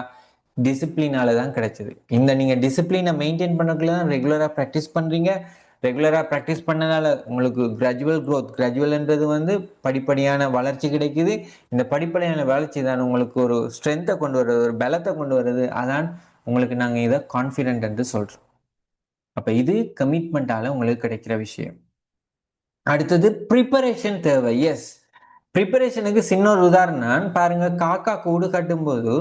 டிசிப்ளினால தான் கிடைச்சது. நீங்க டிசிப்ளினை மெயின்டைன் பண்ணக்குள்ள தான் ரெகுலரா ப்ராக்டிஸ் பண்றீங்க. ரெகுலரா ப்ராக்டிஸ் பண்ணனால உங்களுக்கு கிராஜுவல் க்ரோத், கிராஜுவல்ன்றது வந்து படிப்படியான வளர்ச்சி கிடைக்குது. இந்த படிப்படியான வளர்ச்சி தான் உங்களுக்கு ஒரு ஸ்ட்ரென்த்தை கொண்டு வருது, ஒரு பலத்தை கொண்டு வருது. அதான் உங்களுக்கு நாங்க இதை கான்ஃபிடென்ட் என்று சொல்றோம். அப்ப இது கமிட்மெண்டால உங்களுக்கு கிடைக்கிற விஷயம். அடுத்தது ப்ரிப்பரேஷன் தேவை. எஸ், ப்ரிப்பரேஷனுக்கு சின்ன ஒரு உதாரணம் பாருங்க. காக்கா கூடு கட்டும் போது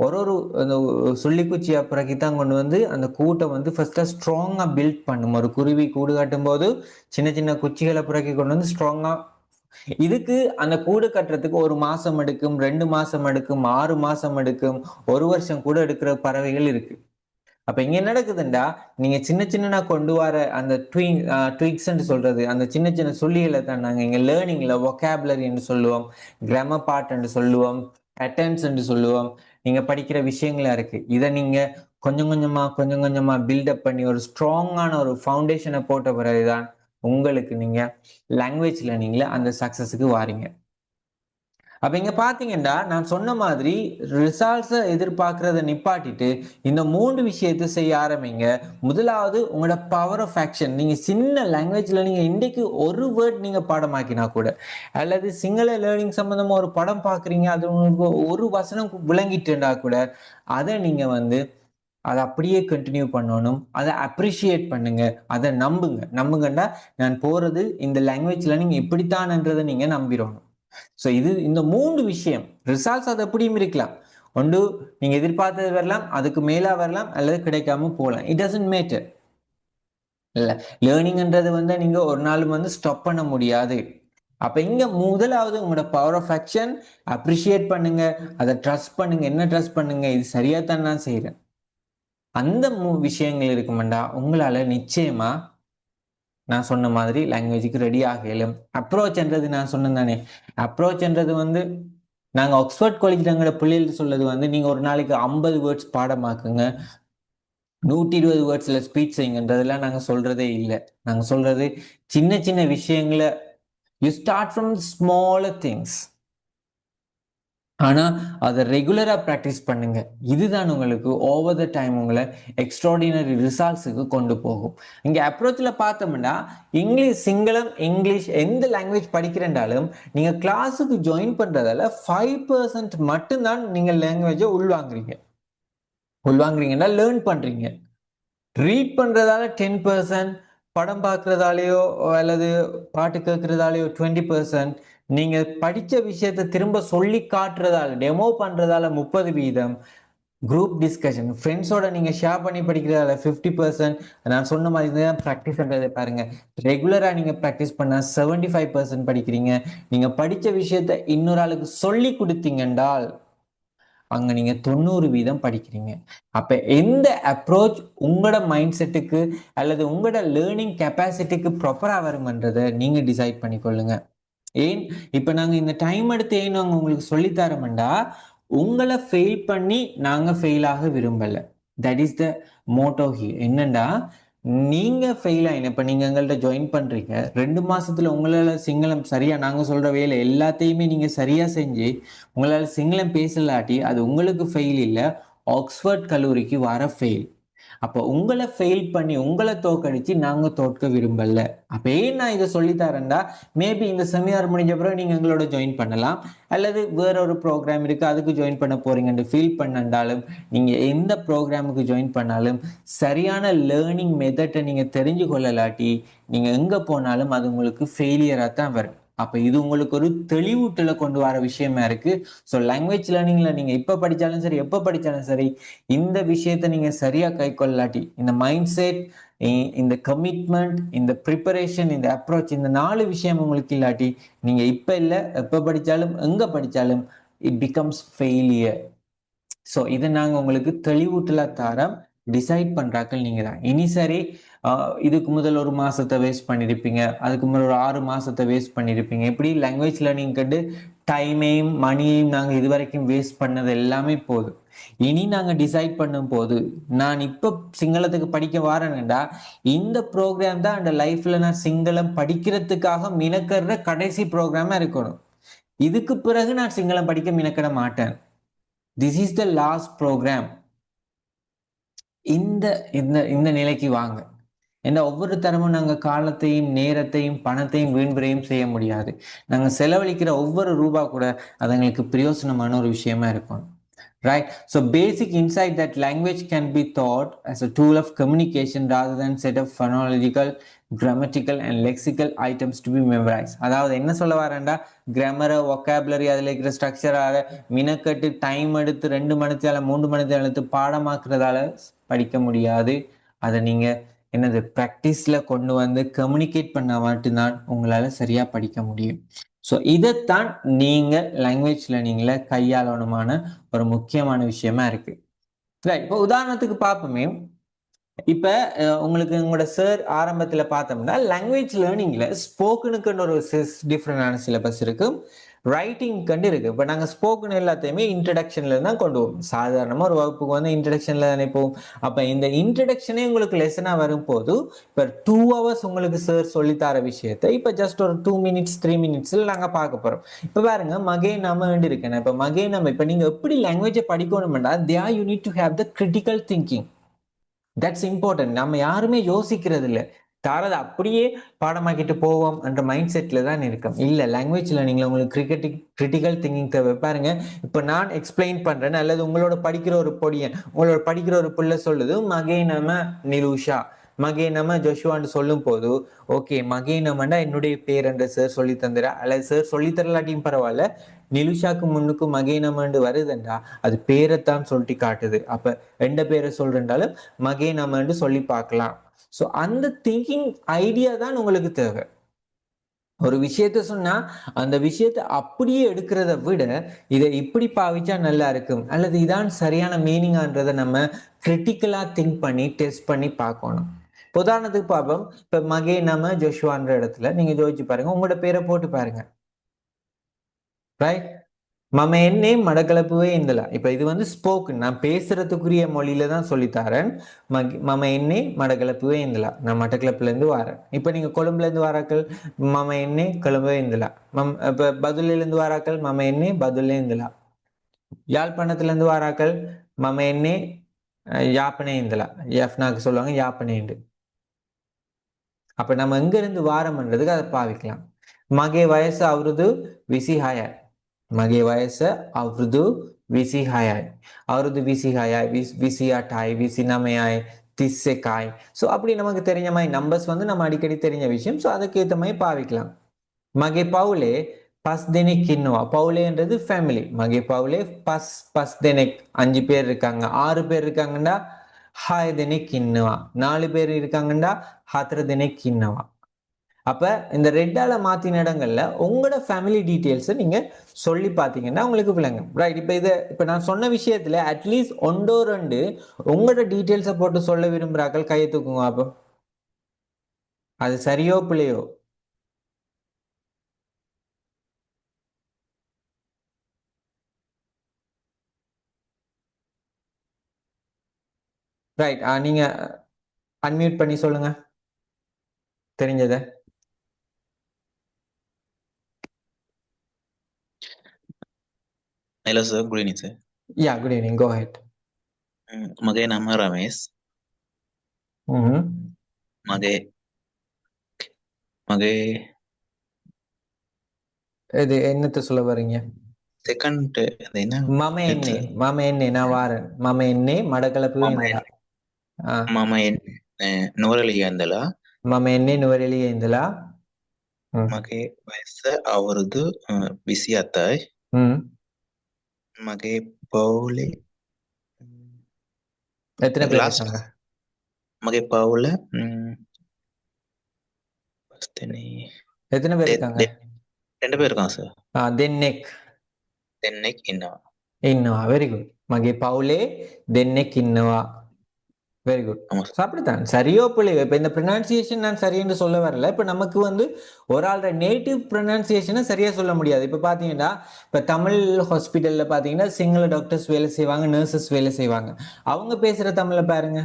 ஒரு அந்த சொல்லிக்குச்சி அப்புறக்கி தான் கொண்டு வந்து அந்த கூட்டை வந்து ஃபர்ஸ்டா ஸ்ட்ராங்கா பில்ட் பண்ணும். ஒரு குருவி கூடு கட்டும் போது சின்ன சின்ன குச்சிகளை புறக்கி கொண்டு வந்து ஸ்ட்ராங்கா, இதுக்கு அந்த கூடு கட்டுறதுக்கு 1 மாசம் எடுக்கும், 2 மாசம் எடுக்கும், 6 மாசம் எடுக்கும், 1 வருஷம் கூட எடுக்கிற பறவைகள் இருக்கு. அப்ப இங்க என்ன நடக்குதுண்டா, நீங்க சின்ன சின்னனா கொண்டு வர அந்த ட்விக்ஸ் சொல்றது, அந்த சின்ன சின்ன சொல்லிகளை தான் நாங்க இங்க லேர்னிங்ல vocabulary என்று சொல்லுவோம், கிராமர் பார்ட் என்று சொல்லுவோம், பேட்டர்ன்ஸ் என்று சொல்லுவோம். நீங்க படிக்கிற விஷயங்களா இருக்கு. இதை நீங்க கொஞ்சம் கொஞ்சமா கொஞ்சம் கொஞ்சமா பில்டப் பண்ணி ஒரு ஸ்ட்ராங்கான ஒரு ஃபவுண்டேஷனை போட்ட பிறகுதான் உங்களுக்கு நீங்க லாங்குவேஜ் லேர்னிங்ல அந்த சக்சஸுக்கு வாரீங்க. அப்ப இங்க பாத்தீங்கன்னா நான் சொன்ன மாதிரி ரிசல்ட்ஸை எதிர்பார்க்கறத நிப்பாட்டிட்டு இந்த 3 விஷயத்தை செய்ய ஆரம்பிங்க. முதலாவது உங்களோட பவர் ஆஃப் ஆக்ஷன். நீங்க சின்ன லாங்குவேஜ்ல நீங்க இன்றைக்கு ஒரு வேர்ட் நீங்க பாடமாக்கினா கூட, அல்லது சிங்கள லேர்னிங் சம்பந்தமா ஒரு படம் பாக்குறீங்க, அது உங்களுக்கு ஒரு வசனம் விளங்கிட்டுண்டா கூட, அதை நீங்க வந்து அதை அப்படியே கண்டினியூ பண்ணணும். அதை அப்ரிஷியேட் பண்ணுங்க, அதை நம்புங்கண்டா நான் போறது இந்த லாங்குவேஜ் லேர்னிங் இப்படித்தான்ன்றதை நீங்க நம்பிடணும். ஸோ இந்த 3 விஷயம் ரிசல்ட்ஸ் அது எப்படியும் இருக்கலாம். ஒன்று நீங்க எதிர்பார்த்தது வரலாம், அதுக்கு மேலா வரலாம், அல்லது கிடைக்காம போகலாம். It doesn't matter. இல்ல, லேர்னிங்ன்றது வந்து நீங்க ஒரு நாள் வந்து ஸ்டாப் பண்ண முடியாது. அப்ப இங்க முதலாவது உங்களோட பவர் ஆஃப் ஆக்ஷன், அப்ரிஷியேட் பண்ணுங்க, அதை ட்ரஸ்ட் பண்ணுங்க. என்ன ட்ரஸ்ட் பண்ணுங்க, இது சரியா தான் நான் செய்யறேன். அந்த விஷயங்கள் இருக்குமெண்டா உங்களால நிச்சயமா நான் சொன்ன மாதிரி லாங்குவேஜுக்கு ரெடி ஆகலும். அப்ரோச்ன்றது நான் சொன்னேன் தானே, அப்ரோச்ன்றது வந்து நாங்க ஆக்ஸ்போர்ட் காலேஜ்ல எங்களோட பிள்ளைகள் சொல்றது வந்து நீங்க ஒரு நாளைக்கு 50 வேர்ட்ஸ் பாடமாக்குங்க, 120 வேர்ட்ஸ்ல ஸ்பீச் செய்யுங்கன்றதெல்லாம் நாங்க சொல்றதே இல்லை. நாங்க சொல்றது சின்ன சின்ன விஷயங்களை you start from smaller things. ஆனா அதை ரெகுலரா ப்ராக்டிஸ் பண்ணுங்க. இதுதான் உங்களுக்கு ஓவர் த டைம் உங்களை எக்ஸ்ட்ராடினரி ரிசல்ட்ஸுக்கு கொண்டு போகும். இங்க அப்ரோச்ல பார்த்தோம்னா இங்கிலீஷ், சிங்களம், இங்கிலீஷ் எந்த லாங்குவேஜ் படிக்கிறேன்றாலும் நீங்க கிளாஸுக்கு ஜாயின் பண்றதால 5% மட்டும்தான் நீங்க லாங்குவேஜை உள்வாங்குறீங்கன்னா லேர்ன் பண்றீங்க. ரீட் பண்றதால 10%, படம் பார்க்கறதாலேயோ அல்லது பாட்டு கேட்கறதாலேயோ 20%, நீங்க படிச்ச விஷயத்தை திரும்ப சொல்லி காட்டுறதால, டெமோ பண்றதால 30%, குரூப் டிஸ்கஷன் ஃப்ரெண்ட்ஸோட நீங்க ஷேர் பண்ணி படிக்கிறதால 50%. நான் சொன்ன மாதிரி தான் ப்ராக்டிஸ்ன்றதை பாருங்க. ரெகுலரா நீங்க ப்ராக்டிஸ் பண்ணா 75% படிக்கிறீங்க. நீங்க படிச்ச விஷயத்த இன்னொரு ஆளுக்கு சொல்லி கொடுத்தீங்கன்றால் அங்க நீங்க 90% படிக்கிறீங்க. அப்ப எந்த அப்ரோச் உங்களோட மைண்ட் செட்டுக்கு அல்லது உங்களோட லேர்னிங் கெப்பாசிட்டிக்கு ப்ராப்பரா வரும்ன்றதை நீங்க டிசைட் பண்ணிக்கொள்ளுங்க. ஏன் இப்ப நாங்க இந்த டைம் எடுத்து ஏன் நாங்க உங்களுக்கு சொல்லித்தரோம்டா, உங்களை ஃபெயில் பண்ணி நாங்க ஃபெயில் ஆக விரும்பல. That is the Moto here. என்னண்டா, நீங்க ஃபெயில் ஆயின, இப்ப நீங்க எங்கள்கிட்ட ஜாயின் பண்றீங்க, 2 மாசத்துல உங்களால சிங்களம் சரியா, நாங்க சொல்ற வேலை எல்லாத்தையுமே நீங்க சரியா செஞ்சு உங்களால சிங்களம் பேசலாட்டி அது உங்களுக்கு ஃபெயில் இல்லை, ஆக்ஸ்போர்ட் கல்லூரிக்கு வர ஃபெயில். அப்போ உங்களை ஃபெயில் பண்ணி உங்களை தோக்கடிச்சு நாங்க தோற்க விரும்பல. அப்ப ஏன் நான் இதை சொல்லித்தரேன்டா, மேபி இந்த செமினார் முடிஞ்ச பிறகு நீங்க எங்களோட ஜாயின் பண்ணலாம், அல்லது வேற ஒரு ப்ரோக்ராம் இருக்கு அதுக்கு ஜாயின் பண்ண போறீங்கன்னு ஃபீல் பண்ணாலும், நீங்க எந்த ப்ரோக்ராமுக்கு ஜாயின் பண்ணாலும் சரியான லேர்னிங் மெத்தட்டை நீங்க தெரிஞ்சு கொள்ளலாட்டி நீங்க எங்க போனாலும் அது உங்களுக்கு ஃபெயிலியரா தான் வரும். அப்ப இது உங்களுக்கு ஒரு தெளிவூட்டலை கொண்டு வர விஷயமா இருக்கு. ஸோ லாங்குவேஜ் லேர்னிங்ல நீங்க இப்ப படிச்சாலும் சரி, எப்ப படிச்சாலும் சரி, இந்த விஷயத்த நீங்க சரியா கை கொள்ளாட்டி, இந்த மைண்ட் செட், இந்த கமிட்மெண்ட், இந்த ப்ரிப்பரேஷன், இந்த அப்ரோச், இந்த 4 விஷயம் உங்களுக்கு இல்லாட்டி நீங்க இப்ப இல்ல எப்ப படிச்சாலும் எங்க படிச்சாலும் இட் பிகம்ஸ் ஃபெயிலியர். ஸோ இதை நாங்க உங்களுக்கு தெளிவூட்டலா தாரோம். டிசைட் பண்றாக்கள் நீங்க தான். இனி சரி, இதுக்கு முதல் ஒரு மாசத்தை வேஸ்ட் பண்ணியிருப்பீங்க, அதுக்கு முதல் ஒரு 6 மாசத்தை வேஸ்ட் பண்ணியிருப்பீங்க. இப்படி லாங்குவேஜ் லேர்னிங் கண்டு டைமையும் மணியையும் நாங்கள் இது வரைக்கும் வேஸ்ட் பண்ணது எல்லாமே போதும். இனி நாங்கள் டிசைட் பண்ணும் போது நான் இப்போ சிங்களத்துக்கு படிக்க வாரேன்டா, இந்த ப்ரோக்ராம் தான் அந்த லைஃப்ல நான் சிங்களம் படிக்கிறதுக்காக மினக்கற கடைசி ப்ரோக்ராமா இருக்கணும். இதுக்கு பிறகு நான் சிங்களம் படிக்க மினக்கிட மாட்டேன். This is the last program. இந்த இந்த இந்த நிலைக்கு வாங்க. ஏன்னா ஒவ்வொரு தரமும் நாங்க காலத்தையும் நேரத்தையும் பணத்தையும் வீண்விரையும் செய்ய முடியாது. நாங்க செலவழிக்கிற ஒவ்வொரு ரூபா கூட அது எங்களுக்கு பிரயோசனமான ஒரு விஷயமா இருக்கும். Right? So basic insight that language can be taught as a tool of communication rather than set of phonological, grammatical and lexical items to be memorized. அதாவது என்ன சொல்ல வரேன்டா, கிராமரை ஒக்காபுலரி அதில் இருக்கிற ஸ்ட்ரக்சராக மினக்கட்டு டைம் எடுத்து 2 மணித்தால 3 மணித்தால எடுத்து பாடமாக்குறதால படிக்க முடியாது. அதை நீங்க என்னது ப்ராக்டிஸ்ல கொண்டு வந்து கம்யூனிகேட் பண்ண மட்டும்தான் உங்களால சரியா படிக்க முடியும். ஸோ இதைத்தான் நீங்க லாங்குவேஜ் லேர்னிங்ல கையாளணுமான ஒரு முக்கியமான விஷயமா இருக்கு. ரைட், இப்போ உதாரணத்துக்கு பார்ப்போமே. இப்ப உங்களுக்கு உங்களோட சார் ஆரம்பத்துல பார்த்தோம்னா லாங்குவேஜ் லேர்னிங்ல ஸ்போக்கனுக்குன்னு ஒரு டிஃப்ரெண்டான சிலபஸ் இருக்கு, ரைட்டிங் கண்டு இருக்கு. இப்போ நாங்கள் ஸ்போக்கன் எல்லாத்தையுமே இன்ட்ரடக்ஷன்ல தான் கொண்டு போவோம். சாதாரணமாக ஒரு வகுப்புக்கு வந்து இன்ட்ரடக்ஷன்ல தானே போவோம். அப்போ இந்த இன்ட்ரடக்ஷனே உங்களுக்கு லெசனாக வரும்போது இப்போ 2 hours உங்களுக்கு சார் சொல்லித்தர விஷயத்தை இப்போ ஜஸ்ட் ஒரு 2 minutes 3 minutesல நாங்கள் பார்க்க போகிறோம். இப்போ பாருங்க, மகே நம்ம இருக்கேன். இப்போ மகே நம்ம இப்போ நீங்கள் எப்படி லாங்குவேஜை படிக்கணும்னா there you need to have the critical thinking. That's important. நம்ம யாருமே யோசிக்கிறது இல்லை, தாரதை அப்படியே பாடமாக்கிட்டு போவோம் என்ற மைண்ட் செட்ல தான் இருக்கும். இல்ல, லாங்குவேஜ் லேர்னிங்ல உங்களுக்கு கிரிட்டிக்கல் திங்கிங் தேவை. பாருங்க, இப்ப நான் எக்ஸ்பிளைன் பண்றேன், அல்லது உங்களோட படிக்கிற ஒரு பொடியன், உங்களோட படிக்கிற ஒரு பிள்ளை சொல்லுது மகே நம நிலூஷா, மகே நம ஜோஷுவான்னு சொல்லும் போது, ஓகே மகே நமண்டா என்னுடைய பேர் என்ற சார் சொல்லி தந்துடா, அல்லது சார் சொல்லி தரலாட்டியும் பரவாயில்ல, நிலுஷாக்கு முன்னுக்கு மகே நமண்டு வருதுண்டா அது பேரைத்தான் சொல்லி காட்டுது. அப்ப எந்த பேரை சொல்றேன்றாலும் மகே நமண்டு சொல்லி பார்க்கலாம். ஸோ அந்த திங்கிங் ஐடியா தான் உங்களுக்கு தேவை. ஒரு விஷயத்த சொன்னா அந்த விஷயத்தை அப்படியே எடுக்கிறத விட இதை இப்படி பாவிச்சா நல்லா இருக்கும், அல்லது இதான் சரியான மீனிங்ன்றதை நம்ம கிரிட்டிக்கலா திங்க் பண்ணி டெஸ்ட் பண்ணி பார்க்கணும். உதாரணத்துக்கு பார்ப்போம். இப்ப மகே நம ஜோஷுவான்ற இடத்துல நீங்க ஜோதிச்சு பாருங்க, உங்களோட பேரை போட்டு பாருங்க. ரைட், மம என்னே மடக்கலப்புவே இந்தலா. இப்ப இது வந்து ஸ்போக்கன், நான் பேசுறதுக்குரிய மொழியில தான் சொல்லித்தாரேன். மம என்னே மடக்கலப்புவே இந்தலா, நான் மட்டக்களப்புல இருந்து வாரேன். இப்ப நீங்க கொழும்புல இருந்து வாராக்கள் மம என்னே கொழும்புவே இந்தலா. இப்ப பதுல்ல இருந்து வாராக்கள் மம என்னே பதுல்லே இந்தலா. யாழ்ப்பாணத்துல இருந்து வாராக்கள் மம என்னே யாப்பனே இந்தலா. எஃப்னாக்கு சொல்லுவாங்க யாப்பனேண்டு. அப்ப நம்ம எங்க இருந்து வாரம்ன்றதுக்கு அதை பாவிக்கலாம். மகே வயசு அவருது விசி ஹாயாய், මගේ වයස අවුරුදු 26යි. අවුරුදු 26යි, 28යි, 29යි, 31යි. ஸோ அப்படி நமக்கு தெரிஞ்ச மாதிரி நம்பர்ஸ் வந்து நம்ம அடிக்கடி தெரிஞ்ச விஷயம். ஸோ அதுக்கேற்ற மாதிரி பாவிக்கலாம். மகே பவுலே பஸ் தெனிக் இன்னுவா. பவுலேன்றது ஃபேமிலி. மகே பவுலே பஸ் தெனிக் 5 பேர் இருக்காங்க, 6 பேர் இருக்காங்கண்டா ஹாய் தெனிக் இன்னுவா, 4 பேர் இருக்காங்கண்டா ஹாத்திர தெனிக் இன்னுவா. அப்ப இந்த ரெட்டால மாத்தின இடங்கள்ல உங்களோட ஃபேமிலி டீட்டெயில்ஸை நீங்க சொல்லி பார்த்தீங்கன்னா உங்களுக்கு விளங்கும். ரைட், இப்ப நான் சொன்ன விஷயத்துல அட்லீஸ்ட் 1 or 2 உங்களோட டீட்டெயில்ஸை போட்டு சொல்ல விரும்புறாக்கள் கையை தூக்குங்க. அப்போ அது சரியோ பிள்ளையோ? ரைட், நீங்க அன்மியூட் பண்ணி சொல்லுங்க தெரிஞ்சதை. Hello sir, good evening sir. Yeah, good evening. Go ahead. මගේ නම රමේස්. මගේ මගේ இது என்னத்தை சொல்ல வரீங்க? செகண்ட் அது என்ன? மம எண்ணே நான் வாரேன். மம எண்ணே மடக்கலப்பு வேந்தலா. මම නුවරඑළිය ඉඳලා. මම එන්නේ නුවරඑළියේ ඉඳලා. මගේ වයස අවුරුදු 27යි. මගේ පවුලේ எத்தனை பேர் இருக்காங்க? මගේ පවුල எத்தனை பேர் இருக்காங்க? 2 பேர் இருக்காங்க சார். දෙන්නෙක් දෙන්නෙක් ඉන්නවා. ඉන්නවා. very good. මගේ පවුලේ දෙන්නෙක් ඉන්නවා. Very good. ஆமா ஸோ சார். அப்படித்தான் சரியோ பிள்ளையோ இப்போ இந்த ப்ரொனன்சியேஷன் நான் சரின்னு சொல்ல வரல. இப்போ நமக்கு வந்து ஒரு ஆளோட நேட்டிவ் ப்ரொனன்சியேஷனை சரியாக சொல்ல முடியாது. இப்போ பார்த்தீங்கன்னா இப்போ தமிழ் ஹாஸ்பிட்டலில் பார்த்தீங்கன்னா சிங்கள டாக்டர்ஸ் வேலை செய்வாங்க, நர்சஸ் வேலை செய்வாங்க. அவங்க பேசுகிற தமிழை பாருங்க.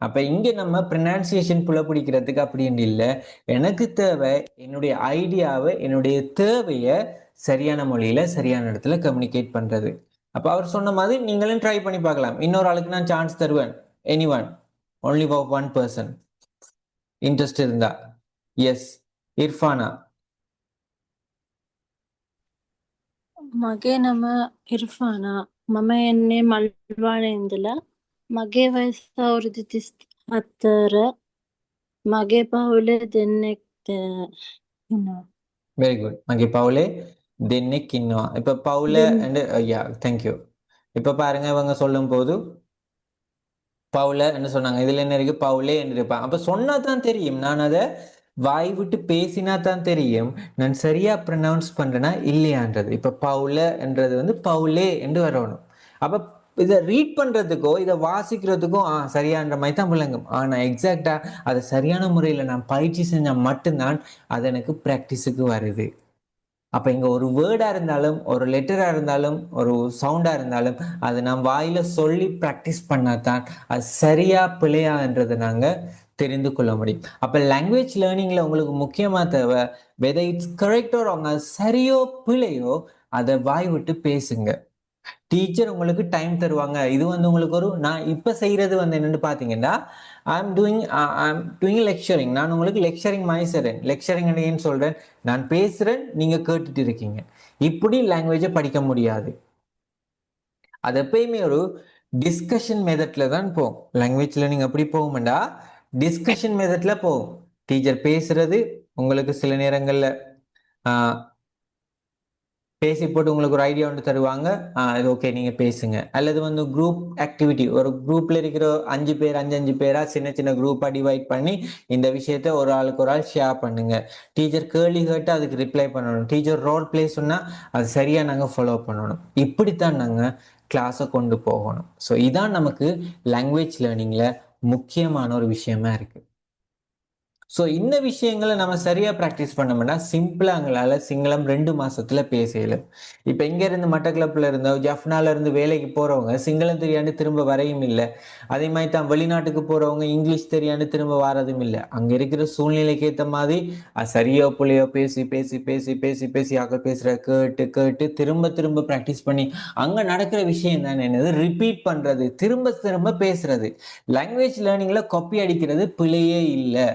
அப்போ இங்கே நம்ம ப்ரொனன்சியேஷன் புல பிடிக்கிறதுக்கு அப்படின்னு இல்லை. எனக்கு தேவை என்னுடைய ஐடியாவை, என்னுடைய தேவையை சரியான மொழியில் சரியான இடத்துல கம்யூனிகேட் பண்ணுறது. அப்போ அவர் சொன்ன மாதிரி நீங்களும் ட்ரை பண்ணி பார்க்கலாம். இன்னொரு ஆளுக்கு நான் சான்ஸ் தருவேன். anyone, only for one person. Interest இருந்தா. Yes, இர்ஃபானா. මගේ නම ඉර්ෆානා. මම එන්නේ මල්වානේ ඉඳලා. මගේ වයස අවුරුදු 34. මගේ පවුලේ දෙන්නෙක් ඉන්නවා. Very good. மகே பவுலே தென்னிக் இன்னுவா. இப்ப பவுல அண்ட் யா தேங்க்யூ. இப்ப பாருங்க இவங்க சொல்லும் போது பவுல என்ன சொன்னாங்க, இதுல என்ன இருக்கு, பவுலே என்று இருப்பான். அப்ப சொன்னா தான் தெரியும், நான் அதை வாய் விட்டு பேசினா தான் தெரியும் நான் சரியா ப்ரொனவுன்ஸ் பண்றேனா இல்லையான்றது. இப்ப பவுல என்றது வந்து பவுலே என்று வரணும். அப்ப இதை ரீட் பண்றதுக்கோ இதை வாசிக்கிறதுக்கும் சரியான்ற மாதிரி தான் விளங்கும். ஆனா எக்ஸாக்டா அதை சரியான முறையில நான் பயிற்சி செஞ்சா மட்டும்தான் அது எனக்கு ப்ராக்டிஸுக்கு வருது. அப்ப இங்க ஒரு வேர்டா இருந்தாலும், ஒரு லெட்டரா இருந்தாலும், ஒரு சவுண்டா இருந்தாலும் அது நாம் வாயில சொல்லி ப்ராக்டிஸ் பண்ணாதான் அது சரியா பிழையான்றதை நாங்க தெரிந்து கொள்ள முடியும். அப்ப லாங்குவேஜ் லேர்னிங்ல உங்களுக்கு முக்கியமா தேவை வெதர் இட்ஸ் கரெக்டோ ராங், அது சரியோ பிழையோ அதை வாய் விட்டு பேசுங்க. டீச்சர் உங்களுக்கு டைம் தருவாங்க. இது வந்து உங்களுக்கு ஒரு, நான் இப்ப செய்யறது வந்து என்னன்னு பாத்தீங்கன்னா ஐம் டூயிங் லெக்சரிங். நான் உங்களுக்கு லெக்சரிங் மாதிரி செய்றேன். லெக்சரிங் ஏன்னு சொல்றேன், நான் பேசுறேன், நீங்க கேட்டுட்டு இருக்கீங்க. இப்படி லாங்குவேஜை படிக்க முடியாது. அது எப்பயுமே ஒரு டிஸ்கஷன் மெத்தட்ல தான் போகும். லாங்குவேஜ் லேர்னிங் அப்படி போகும்டா டிஸ்கஷன் மெத்தட்ல போகும். டீச்சர் பேசுறது, உங்களுக்கு சில நேரங்கள்ல பேசி போட்டு உங்களுக்கு ஒரு ஐடியா ஒன்று தருவாங்க, இது ஓகே நீங்க பேசுங்க. அல்லது வந்து குரூப் ஆக்டிவிட்டி, ஒரு குரூப்ல இருக்கிற 5 பேர் 5 பேரா சின்ன சின்ன குரூப்பா டிவைட் பண்ணி இந்த விஷயத்த ஒரு ஆளுக்கு ஒரு ஆள் ஷேர் பண்ணுங்க. டீச்சர் கேள்வி கேட்டு அதுக்கு ரிப்ளை பண்ணணும். டீச்சர் ரோல் பிளே சொன்னா அது சரியா நாங்க ஃபாலோ பண்ணணும். இப்படித்தான் நாங்க கிளாஸை கொண்டு போகணும். ஸோ இதான் நமக்கு லாங்குவேஜ் லேர்னிங்ல முக்கியமான ஒரு விஷயமா இருக்கு. ஸோ இந்த விஷயங்களை நம்ம சரியா ப்ராக்டிஸ் பண்ணோம்னா சிம்பிளா எங்களால் சிங்களம் 2 மாசத்துல பேசலும். இப்போ இங்க இருந்து மட்டக்களப்புல இருந்தோ ஜஃப்னால இருந்து வேலைக்கு போறவங்க சிங்களம் தெரியாண்டு திரும்ப வரையும் இல்லை. அதே மாதிரி தான் வெளிநாட்டுக்கு போறவங்க இங்கிலீஷ் தெரியாண்டு திரும்ப வரதும் இல்லை. அங்க இருக்கிற சூழ்நிலைக்கு ஏற்ற மாதிரி சரியோ புள்ளையோ பேசி பேசி பேசி பேசி பேசி ஆக பேசுற கேட்டு கேட்டு திரும்ப திரும்ப ப்ராக்டிஸ் பண்ணி அங்க நடக்கிற விஷயம் தான் என்னது, ரிப்பீட் பண்றது, திரும்ப திரும்ப பேசுறது. லாங்குவேஜ் லேர்னிங்ல காப்பி அடிக்கிறது பிழையே இல்லை.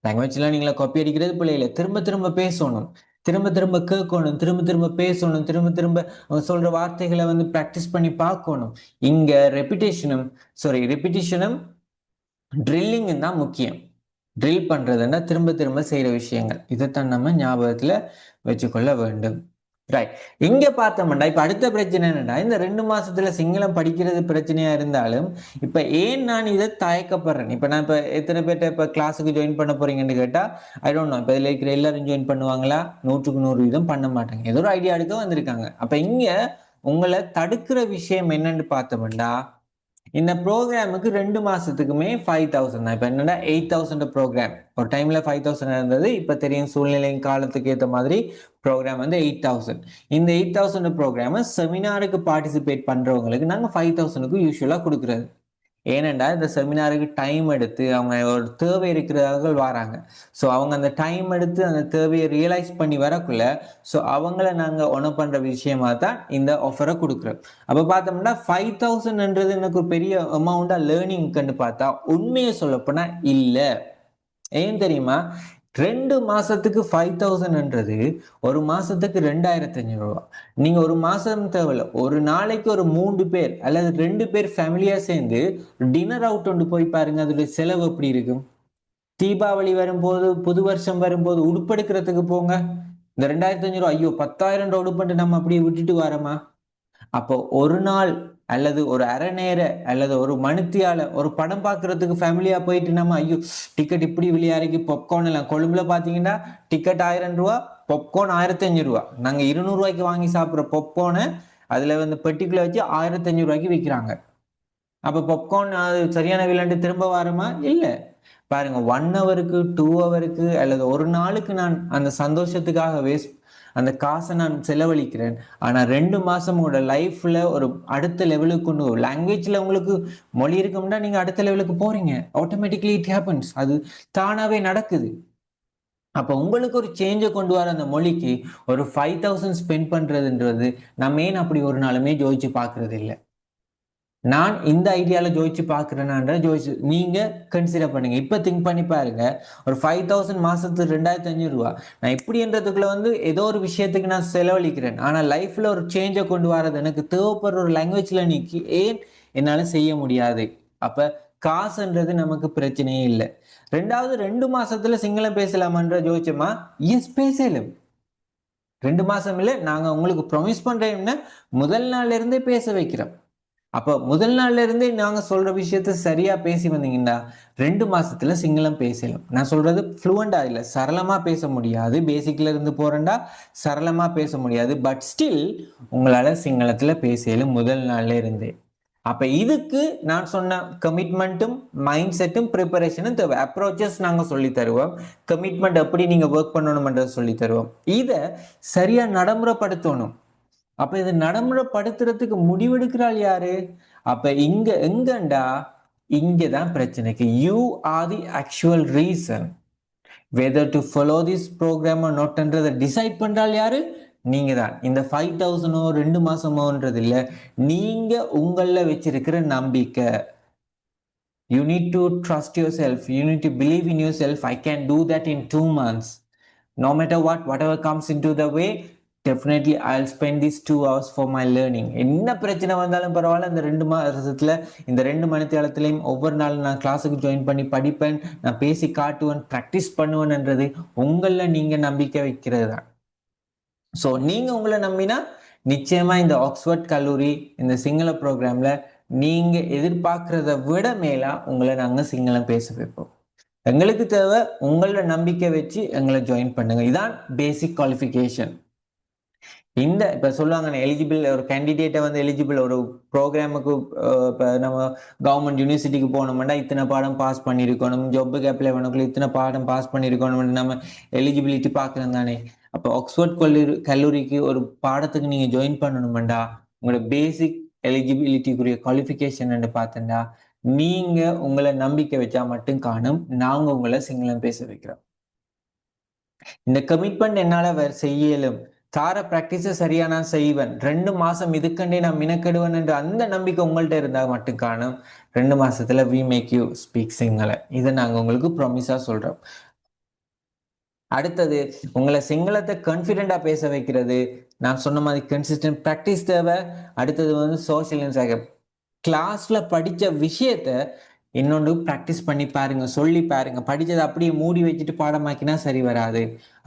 லாங்குவேஜ் லேர்னிங்ல காப்பி அடிக்கிறது பிள்ளைகளை திரும்ப திரும்ப பேசணும், திரும்ப திரும்ப கேட்கணும், திரும்ப திரும்ப பேசணும், திரும்ப திரும்ப அவங்க சொல்ற வார்த்தைகளை வந்து ப்ராக்டிஸ் பண்ணி பார்க்கணும். இங்க ரெப்பிட்டிஷனும் ட்ரில்லிங்கும் தான் முக்கியம். ட்ரில் பண்றதுன்னா திரும்ப திரும்ப செய்யற விஷயங்கள். இதைத்தான் நம்ம ஞாபகத்துல வச்சுக்கொள்ள வேண்டும். ரைட். இங்க பார்த்தோம்னா இப்ப அடுத்த பிரச்சனை என்னன்னா, இந்த 2 மாசத்துல சிங்களம் படிக்கிறது பிரச்சனையா இருந்தாலும் இப்ப ஏன் நான் இதை தயக்கப்படுறேன். இப்ப நான் இப்ப எத்தனை பேர்ட்ட இப்ப கிளாஸுக்கு ஜாயின் பண்ண போறீங்கன்னு கேட்டா ஐ டோன்ட் நோ. இப்ப இதுல இருக்கிற எல்லாரும் ஜாயின் பண்ணுவாங்களா? 100% பண்ண மாட்டாங்க. ஏதோ ஒரு ஐடியா எடுக்க வந்திருக்காங்க. அப்ப இங்க உங்களை தடுக்கிற விஷயம் என்னன்னு பார்த்தோம்னா, இந்த ப்ரோக்ராமுக்கு 2 மாசத்துக்குமே 5000 தான். இப்போ என்னன்னா 8000 ப்ரோக்ராம். ஒரு டைம்ல 5000 இருந்தது. இப்போ தெரியும் சூழ்நிலையும் காலத்துக்கு ஏற்ற மாதிரி ப்ரோக்ராம் வந்து 8000. இந்த 8000 ப்ரோக்ராமை செமினாருக்கு பார்ட்டிசிபேட் பண்றவங்களுக்கு நாங்கள் 5000க்கு யூஸ்வலாக கொடுக்குறது. ஏனெண்டா இந்த செமினாருக்கு டைம் எடுத்து அவங்க ஒரு தேவை இருக்கிறவர்கள் வராங்க. ஸோ அவங்க அந்த டைம் எடுத்து அந்த தேவையை ரியலைஸ் பண்ணி வரக்குள்ள ஸோ அவங்கள நாங்கள் ஒன்றும் பண்ணுற விஷயமா தான் இந்த ஆஃபரை கொடுக்குறோம். அப்போ பார்த்தோம்னா 5000ன்றது எனக்கு ஒரு பெரிய அமௌண்ட்டாக லேர்னிங்க்குன்னு பார்த்தா உண்மையை சொல்லப்போனால் இல்லை. ஏன் தெரியுமா? 2 மாசத்துக்கு 5000ன்றது ஒரு மாசத்துக்கு 2500 ரூபா. நீங்க ஒரு மாசம் தேவையில்ல, ஒரு நாளைக்கு ஒரு 3 பேர் அல்லது 2 பேர் ஃபேமிலியா சேர்ந்து டின்னர் அவுட் கொண்டு போய் பாருங்க, அதோட செலவு எப்படி இருக்கும். தீபாவளி வரும்போது, புது வருஷம் வரும்போது உடுப்பெடுக்கிறதுக்கு போங்க, இந்த 2500 ரூபா, ஐயோ 10,000 ரூபா உடுப்பட்டு நம்ம அப்படியே விட்டுட்டு வரோமா? அப்போ ஒரு நாள் அல்லது ஒரு அரை நேர அல்லது ஒரு மணித்தியால ஒரு படம் பார்க்கறதுக்கு ஃபேமிலியா போயிட்டு நம்ம ஐயோ டிக்கெட் இப்படி வெளியாரிக்கு பாப்கார்ன் எல்லாம் கொழும்புல பாத்தீங்கன்னா டிக்கெட் 1000 ரூபா, பாப்கார்ன் 1500 ரூபா. நாங்க 200 ரூபாய்க்கு வாங்கி சாப்பிட்ற பாப்கார்னை அதுல வந்து பெட்டிக்குள்ள வச்சு 1500 ரூபாய்க்கு விற்கிறாங்க. அப்ப பாப்கார்ன் அது சரியான விளையாண்டு திரும்ப வருமா? இல்ல. பாருங்க 1 ஹவருக்கு 2 ஹவருக்கு அல்லது ஒரு நாளுக்கு நான் அந்த சந்தோஷத்துக்காக அந்த காசை நான் செலவழிக்கிறேன். ஆனா 2 மாசம் உங்களோட லைஃப்ல ஒரு அடுத்த லெவலுக்கு கொண்டு லாங்குவேஜ்ல உங்களுக்கு மொழி இருக்கும்னா நீங்க அடுத்த லெவலுக்கு போறீங்க. Automatically it happens. அது தானாவே நடக்குது. அப்ப உங்களுக்கு ஒரு சேஞ்ச கொண்டு வர அந்த மொழிக்கு ஒரு 5000 ஸ்பெண்ட் பண்றதுன்றது நம்ம ஏன் அப்படி ஒரு நாளுமே யோசிச்சு பார்க்கிறது இல்ல. நான் இந்த ஐடியால யோசிச்சு பார்க்கிறேனான்ற நீங்க கன்சிடர் பண்ணுங்க. இப்ப திங்க் பண்ணி பாருங்க. ஒரு 5000 மாசத்துக்கு 2500 ரூபா. நான் இப்படின்றதுக்குள்ள ஏதோ ஒரு விஷயத்துக்கு நான் செலவழிக்கிறேன். ஆனா லைஃப்ல ஒரு சேஞ்ச கொண்டு வரது எனக்கு தேவைப்படுற ஒரு லாங்குவேஜ்ல நீக்கி ஏன் என்னால செய்ய முடியாது? அப்ப காசுன்றது நமக்கு பிரச்சனையே இல்லை. 2 மாசத்துல சிங்களம் பேசலாமான்ற யோசிச்சோமா? எஸ், பேசலும். 2 மாசம் இல்ல, நாங்க உங்களுக்கு ப்ராமிஸ் பண்றேன்னா முதல் நாள்ல இருந்தே பேச வைக்கிறோம். அப்ப முதல் நாள்ல இருந்தே நாங்க சொல்ற விஷயத்த சரியா பேசி வந்தீங்கன்னா 2 மாசத்துல சிங்களம் பேசலாம். நான் சொல்றது ஃப்ளூவண்டா இல்ல, சரளமா பேச முடியாது. பேசிக்ல இருந்து போறேன்டா சரளமா பேச முடியாது. பட் ஸ்டில் உங்களால சிங்களத்துல பேசலும் முதல் நாள்ல இருந்தே. அப்ப இதுக்கு நான் சொன்ன கமிட்மெண்ட்டும் மைண்ட் செட்டும் ப்ரிப்பரேஷனும் தேவை. அப்ரோச்சஸ் நாங்க சொல்லி தருவோம். கமிட்மெண்ட் எப்படி நீங்க ஒர்க் பண்ணணும்ன்றத சொல்லி தருவோம். இத சரியா நடைமுறைப்படுத்தணும். அப்ப இதை நடைமுறைப்படுத்துறதுக்கு முடிவெடுக்கிறாள் யாரு? அப்ப எங்கண்டா இங்கதான் பிரச்சனைக்கு you are the actual reason whether to follow this programme நோட்ன்றதை டிசைட் பண்றாள் யாரு? நீங்க தான். இந்த 5000 2 மாசமோன்றது இல்ல, நீங்க உங்கள வச்சிருக்கிற நம்பிக்கை. You need to trust yourself. You need to believe in yourself. I can do that in 2 months. No matter what, whatever comes into the way, definitely I'll spend these 2 hours for my learning. என்ன பிரச்சனை வந்தாலும் பரவாயில்ல, இந்த 2 மாசத்துல இந்த 2 மணி நேரத்திலையும் ஒவ்வொரு நாளும் நான் கிளாஸுக்கு ஜாயின் பண்ணி படிப்பேன், நான் பேசி காட்டுவேன், ப்ராக்டிஸ் பண்ணுவேன்ன்றது உங்கள நீங்க நம்பிக்கை வைக்கிறது தான். ஸோ நீங்க உங்களை நம்பினா நிச்சயமா இந்த ஆக்ஸ்போர்ட் கல்லூரி இந்த சிங்கள ப்ரோக்ராம்ல நீங்க எதிர்பார்க்கிறத விட மேலா உங்களை நாங்க சிங்களம் பேச வைப்போம். எங்களுக்கு தேவை உங்களோட நம்பிக்கை வச்சு எங்களை ஜாயின் பண்ணுங்க. இதான் பேசிக் குவாலிஃபிகேஷன். இப்ப சொல்லுவாங்க எலிஜிபிள் ஒரு கேண்டிடேட்டை எலிஜிபிள் ஒரு ப்ரோக்ராமுக்கு இப்போ நம்ம கவர்மெண்ட் யூனிவர்சிட்டிக்கு போனோம்னா இத்தனை பாடம் பாஸ் பண்ணியிருக்கணும், ஜாப்புக்கு அப்ளை பண்ணக்குள்ள இத்தனை பாடம் பாஸ் பண்ணியிருக்கணும், நம்ம எலிஜிபிலிட்டி பார்க்குறோம் தானே. அப்போ ஆக்ஸ்போர்ட் கல்லூரிக்கு ஒரு பாடத்துக்கு நீங்க ஜாயின் பண்ணணுமெண்டா உங்களோட பேசிக் எலிஜிபிலிட்டிக்குரிய குவாலிஃபிகேஷன் பார்த்தேன்டா நீங்க உங்களை நம்பிக்கை வச்சா மட்டும் காணும். நாங்க உங்களை சிங்களம் பேச வைக்கிறோம். இந்த கமிட்மெண்ட் என்னால வேற செய்யலும், தார பிராக்டிஸ சரியா நான் செய்வேன், 2 மாசம் இதுக்கண்டே நான் மினக்கெடுவேன் என்ற அந்த நம்பிக்கை உங்கள்கிட்ட இருந்தா மட்டும் காணும். 2 மாசத்துல we make you speak Sinhala. இதை நாங்க உங்களுக்கு ப்ராமிஸா சொல்றோம். அடுத்தது உங்களை சிங்களத்தை கான்ஃபிடென்டா பேச வைக்கிறது. நான் சொன்ன மாதிரி கன்சிஸ்டன்ட் ப்ராக்டிஸ் தேவை. அடுத்தது சோஷியல் இன்ட்ராக்ட். கிளாஸ்ல படிச்ச விஷயத்த இன்னொன்று ப்ராக்டிஸ் பண்ணி பாருங்க, சொல்லி பாருங்க. படிச்சதை அப்படியே மூடி வச்சுட்டு பாடமாக்கினா சரி வராது.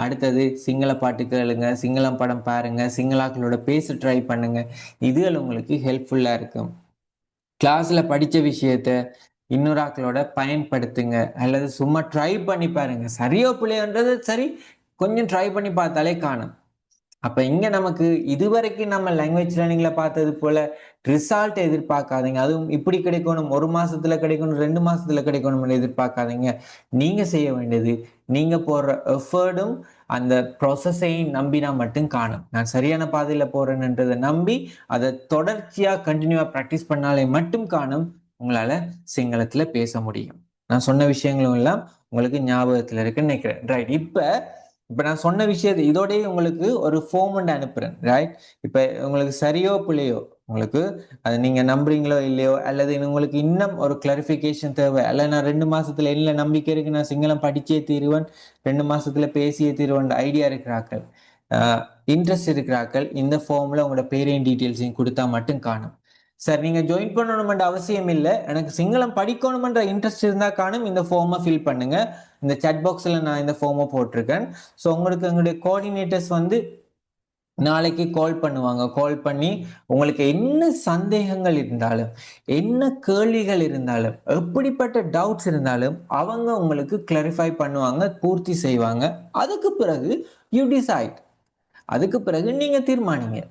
அடுத்தது சிங்கள பாட்டு கேளுங்க, சிங்களம் படம் பாருங்க, சிங்களாக்களோட பேச ட்ரை பண்ணுங்க. இதுகள் உங்களுக்கு ஹெல்ப்ஃபுல்லா இருக்கும். கிளாஸ்ல படிச்ச விஷயத்த இன்னொரு ஆக்களோட பயன்படுத்துங்க, அல்லது சும்மா ட்ரை பண்ணி பாருங்க. சரியோ பிள்ளைன்றது சரி, கொஞ்சம் ட்ரை பண்ணி பார்த்தாலே காணும். அப்ப இங்க நமக்கு இதுவரைக்கும் நம்ம லாங்குவேஜ் லேர்னிங்ல பார்த்தது போல ரிசல்ட் எதிர்பார்க்காதீங்க. அதுவும் இப்படி கிடைக்கணும், 1 மாசத்துல கிடைக்கணும், 2 மாசத்துல கிடைக்கணும்னு எதிர்பார்க்காதீங்க. நீங்க செய்ய வேண்டியது நீங்க போடுற எஃபர்டும் அந்த ப்ராசஸையும் நம்பினா மட்டும் காணும். நான் சரியான பாதையில போறேன்ன்றதை நம்பி அதை தொடர்ச்சியா கண்டினியூவா ப்ராக்டிஸ் பண்ணாலே மட்டும் காணும் உங்களால சிங்களத்துல பேச முடியும். நான் சொன்ன விஷயங்களும் எல்லாம் உங்களுக்கு ஞாபகத்துல இருக்குன்னு நினைக்கிறேன். ரைட். இப்ப நான் சொன்ன விஷயத்தை இதோடய உங்களுக்கு ஒரு ஃபார்ம் அனுப்புறேன். ரைட். இப்ப உங்களுக்கு சரியோ பிள்ளையோ, உங்களுக்கு அது நீங்க நம்புறீங்களோ இல்லையோ, அல்லது உங்களுக்கு இன்னும் ஒரு கிளாரிபிகேஷன் தேவை, அல்ல நான் 2 மாசத்துல இல்ல நம்பிக்கை இருக்கு, நான் சிங்களம் படிச்சே தீருவேன், 2 மாசத்துல பேசியே தீருவேன் ஐடியா இருக்கிறார்கள், இன்ட்ரெஸ்ட் இருக்கிறார்கள், இந்த ஃபார்ம்ல உங்களோட பேரையும் டீட்டெயில்ஸையும் கொடுத்தா மட்டும் காணும். சார் நீங்க ஜாயின் பண்ணணும்ன்ற அவசியம் இல்லை, எனக்கு சிங்களம் படிக்கணும்ன்ற இன்ட்ரெஸ்ட் இருந்தா காணும், இந்த ஃபார்மை ஃபில் பண்ணுங்க. இந்த சாட் பாக்ஸ்ல நான் இந்த ஃபார்மை போட்டிருக்கேன். ஸோ உங்களுக்கு எங்களுடைய கோஆர்டினேட்டர்ஸ் நாளைக்கு கால் பண்ணுவாங்க. கால் பண்ணி உங்களுக்கு என்ன சந்தேகங்கள் இருந்தாலும், என்ன கேள்விகள் இருந்தாலும், எப்படிப்பட்ட டவுட்ஸ் இருந்தாலும் அவங்க உங்களுக்கு கிளாரிஃபை பண்ணுவாங்க, பூர்த்தி செய்வாங்க. அதுக்கு பிறகு யூ டிசைட். அதுக்கு பிறகு நீங்க தீர்மானிங்க.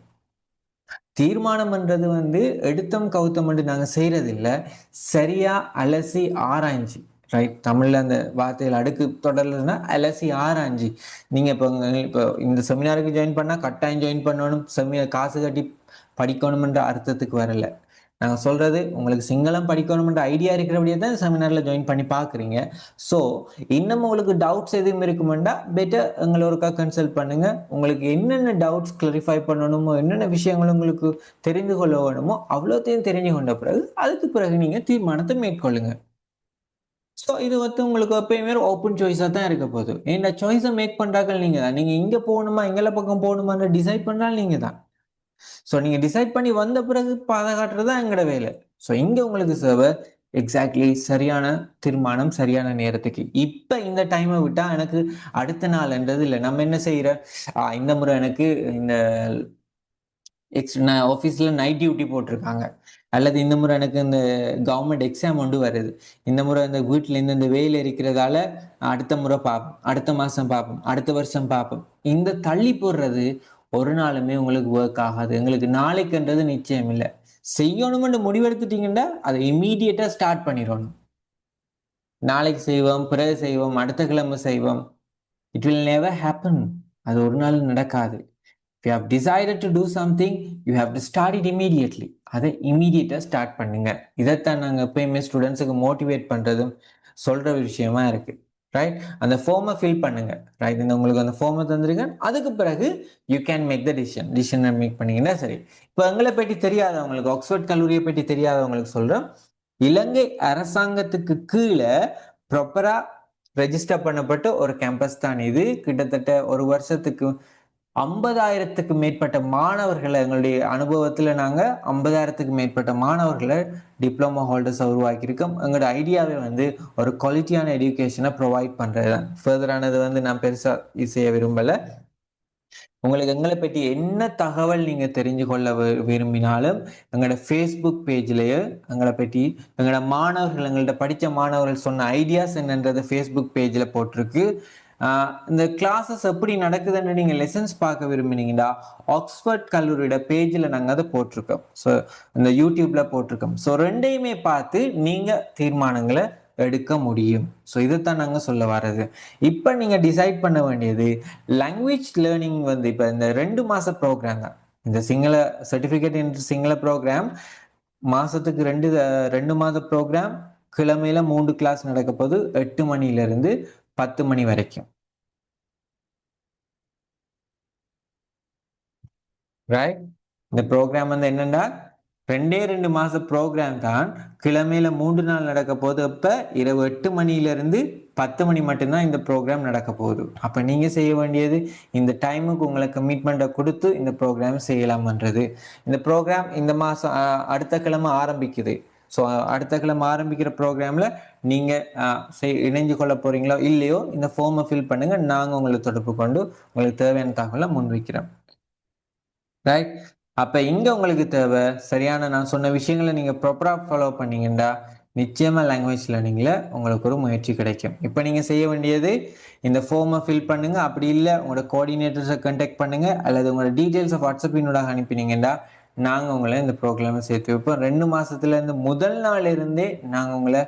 தீர்மானம்ன்றது வந்து எடுத்தம் கவுத்தம் நாங்கள் செய்யறதில்ல, சரியா அலசி ஆராய்ஞ்சு, ரைட்? தமிழ்ல அந்த வார்த்தைகள் அடுக்கு தொடர்லன்னா அலசி ஆராய்ஞ்சு. நீங்க இப்போ இந்த செமினாருக்கு ஜாயின் பண்ணா கட்டாயம் ஜாயின் பண்ணணும், காசு கட்டி படிக்கணும்ன்ற அர்த்தத்துக்கு வரல. நாங்கள் சொல்றது, உங்களுக்கு சிங்களம் படிக்கணும்ன்ற ஐடியா இருக்கிறபடியே தான் செமினார்ல ஜாயின் பண்ணி பார்க்குறீங்க. ஸோ இன்னும் உங்களுக்கு டவுட்ஸ் எதுவும் இருக்குமெண்டா பெட்டர் எங்களை ஒருக்கா கன்சல்ட் பண்ணுங்க. உங்களுக்கு என்னென்ன டவுட்ஸ் கிளாரிஃபை பண்ணணுமோ, என்னென்ன விஷயங்கள் உங்களுக்கு தெரிந்து கொள்ள வேணுமோ அவ்வளோத்தையும் தெரிஞ்சு கொண்ட பிறகு அதுக்கு பிறகு நீங்க தீர்மானத்தை மேற்கொள்ளுங்க. ஸோ இது வந்து உங்களுக்கு எப்பயுமே ஓப்பன் சாய்ஸாக தான் இருக்க போகுது. இந்த சாய்ஸை மேக் பண்ணுறாக்கள் நீங்கள் தான். நீங்கள் இங்கே போகணுமா எங்களை பக்கம் போகணுமான்னு டிசைட் பண்ணாலும் நீங்கள் தான். ஸோ நீங்கள் டிசைட் பண்ணி வந்த பிறகு பாதுகாட்டுறது தான் எங்களோட வேலை. ஸோ இங்கே உங்களுக்கு சர்வர் எக்ஸாக்ட்லி சரியான தீர்மானம் சரியான நேரத்துக்கு. இப்போ இந்த டைமை விட்டால் எனக்கு அடுத்த நாள்ன்றது இல்லை. நம்ம என்ன செய்கிற, இந்த முறை எனக்கு இந்த ஆஃபீஸில் நைட் டியூட்டி போட்டிருக்காங்க, அல்லது இந்த முறை எனக்கு இந்த கவர்மெண்ட் எக்ஸாம் ஒன்று வருது, இந்த முறை இந்த வீட்டில் இந்த வெயில் இருக்கிறதால அடுத்த முறை பார்ப்போம், அடுத்த மாதம் பார்ப்போம், அடுத்த வருஷம் பார்ப்போம். இந்த தள்ளி போடுறது ஒரு நாளுமே உங்களுக்கு ஒர்க் ஆகாது. எங்களுக்கு நாளைக்குன்றது நிச்சயம் இல்லை. செய்யணும்னு முடிவெடுத்துட்டீங்கன்னா அதை இம்மீடியட்டாக ஸ்டார்ட் பண்ணிடணும். நாளைக்கு செய்வோம், பிறகு செய்வோம், அடுத்த கிழமை செய்வோம், இட் வில் நெவர் ஹேப்பன். அது ஒரு நாள் நடக்காது. If you have decided to do something, you have to start it immediately. அதை இம்மீடியட்டாக ஸ்டார்ட் பண்ணுங்க. இதைத்தான் நாங்கள் எப்பயுமே ஸ்டூடெண்ட்ஸுக்கு மோட்டிவேட் பண்ணுறதும் சொல்கிற விஷயமா இருக்கு. ரைட்? அந்த ஃபார்மை ஃபில் பண்ணுங்க. ரைட்? இந்த உங்களுக்கு அந்த ஃபார்மை தந்துருக்கேன். அதுக்கு பிறகு யூ கேன் மேக் த டிசிஷனை மேக் பண்ணீங்கன்னா சரி. இப்போ எங்களை பற்றி தெரியாதவங்களுக்கு, ஆக்ஸ்போர்ட் கல்லூரியை பற்றி தெரியாதவங்களுக்கு சொல்கிறோம், இலங்கை அரசாங்கத்துக்கு கீழே ப்ராப்பராக ரெஜிஸ்டர் பண்ணப்பட்ட ஒரு கேம்பஸ் தான் இது. கிட்டத்தட்ட ஒரு வருஷத்துக்கு 50,000க்கு மேற்பட்ட மாணவர்களை, எங்களுடைய அனுபவத்தில் நாங்கள் 50,000க்கு மேற்பட்ட மாணவர்களை டிப்ளமோ ஹோல்டர்ஸை உருவாக்கியிருக்கோம். எங்களோட ஐடியாவே வந்து ஒரு குவாலிட்டியான எஜுகேஷனை ப்ரொவைட் பண்ணுறது தான். ஃபர்தரானது வந்து நான் பெருசாக செய்ய விரும்பலை. உங்களுக்கு எங்களை பற்றி என்ன தகவல் நீங்கள் தெரிஞ்சு கொள்ள விரும்பினாலும் எங்களோட ஃபேஸ்புக் பேஜ்லேயே எங்களை பற்றி, எங்களோட மாணவர்கள், எங்கள்கிட்ட படித்த மாணவர்கள் சொன்ன ஐடியாஸ் என்னன்றதை ஃபேஸ்புக் பேஜில் போட்டிருக்கு. இந்த கிளாஸஸ் எப்படி நடக்குதுன்னு நீங்கள் லெசன்ஸ் பார்க்க விரும்பினீங்கன்னா ஆக்ஸ்போர்ட் கல்லூரியோட பேஜில் நாங்கள் அதை போட்டிருக்கோம். ஸோ இந்த யூடியூப்பில் போட்டிருக்கோம். ஸோ ரெண்டையுமே பார்த்து நீங்கள் தீர்மானங்களை எடுக்க முடியும். ஸோ இதைத்தான் நாங்கள் சொல்ல வர்றது. இப்போ நீங்கள் டிசைட் பண்ண வேண்டியது லாங்குவேஜ் லேர்னிங் வந்து இப்போ இந்த 2 மாத ப்ரோக்ராம் தான். இந்த Sinhala certificate in Sinhala program மாதத்துக்கு 2 மாத ப்ரோக்ராம். கிழமையில 3 கிளாஸ் நடக்க போது 8 மணிலேருந்து 10 மணி வரைக்கும். ரைட்? இந்த ப்ரோக்ராம் வந்து என்னன்னா 2 மாச ப்ரோக்ராம் தான். கிழமையில 3 நாள் நடக்க போகுது. அப்ப இரவு 8 மணிலேருந்து 10 மணி மட்டும்தான் இந்த ப்ரோக்ராம் நடக்க போகுது. அப்ப நீங்க செய்ய வேண்டியது இந்த டைமுக்கு உங்களை கமிட்மெண்ட்டை கொடுத்து இந்த ப்ரோக்ராம் செய்யலாம்ன்றது. இந்த ப்ரோக்ராம் இந்த மாசம் அடுத்த கிழமை ஆரம்பிக்குது. ஸோ அடுத்த கிழமை ஆரம்பிக்கிற ப்ரோக்ராமில் நீங்கள் இணைஞ்சு கொள்ள போகிறீங்களோ இல்லையோ இந்த ஃபார்மை ஃபில் பண்ணுங்கள். நாங்கள் உங்களை தொடர்பு கொண்டு உங்களுக்கு தேவையான தகவலை முன்வைக்கிறோம். ரைட்? அப்போ இங்கே உங்களுக்கு தேவை சரியான நான் சொன்ன விஷயங்களை நீங்கள் ப்ராப்பராக ஃபாலோ பண்ணீங்கன்னா நிச்சயமாக லாங்குவேஜ் லேர்னிங்கில் உங்களுக்கு ஒரு முயற்சி கிடைக்கும். இப்போ நீங்கள் செய்ய வேண்டியது இந்த ஃபார்மை ஃபில் பண்ணுங்கள். அப்படி இல்லை உங்களோட கோஆர்டினேட்டர்ஸை கான்டாக்ட் பண்ணுங்கள், அல்லது உங்களோட டீட்டெயில்ஸை வாட்ஸ்அப்பினூடாக அனுப்பினீங்கன்னா நாங்கள் உங்களை இந்த ப்ரோக்ராமை சேர்த்து வைப்போம். 2 மாதத்துலேருந்து முதல் நாள் இருந்தே நாங்கள் உங்களை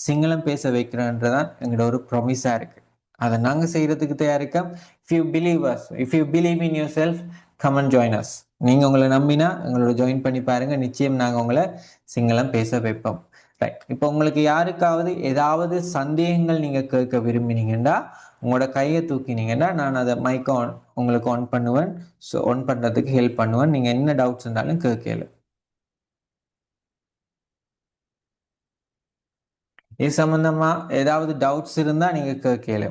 சிங்களம் பேச வைக்கிறோன்றதான் எங்களோட ஒரு ப்ராமிஸாக இருக்குது. அதை நாங்கள் செய்கிறதுக்கு தயாரிக்கோம். If you believe us, if you believe in yourself, come and join us. நீங்கள் உங்களை நம்பினா எங்களோட ஜாயின் பண்ணி பாருங்கள். நிச்சயம் நாங்கள் உங்களை சிங்களம் பேச வைப்போம். ரைட்? இப்போ உங்களுக்கு யாருக்காவது ஏதாவது சந்தேகங்கள் நீங்கள் கேட்க விரும்பினீங்கன்னா உங்களோட கையை தூக்கினீங்கன்னா நான் அதை மைக்கை உங்களுக்கு ஆன் பண்ணுவேன். ஸோ ஆன் பண்ணுறதுக்கு ஹெல்ப் பண்ணுவேன். நீங்கள் என்ன டவுட்ஸ் இருந்தாலும் கேட்கல. இது சம்மந்தமாக ஏதாவது டவுட்ஸ் இருந்தால் நீங்கள் கேட்கல.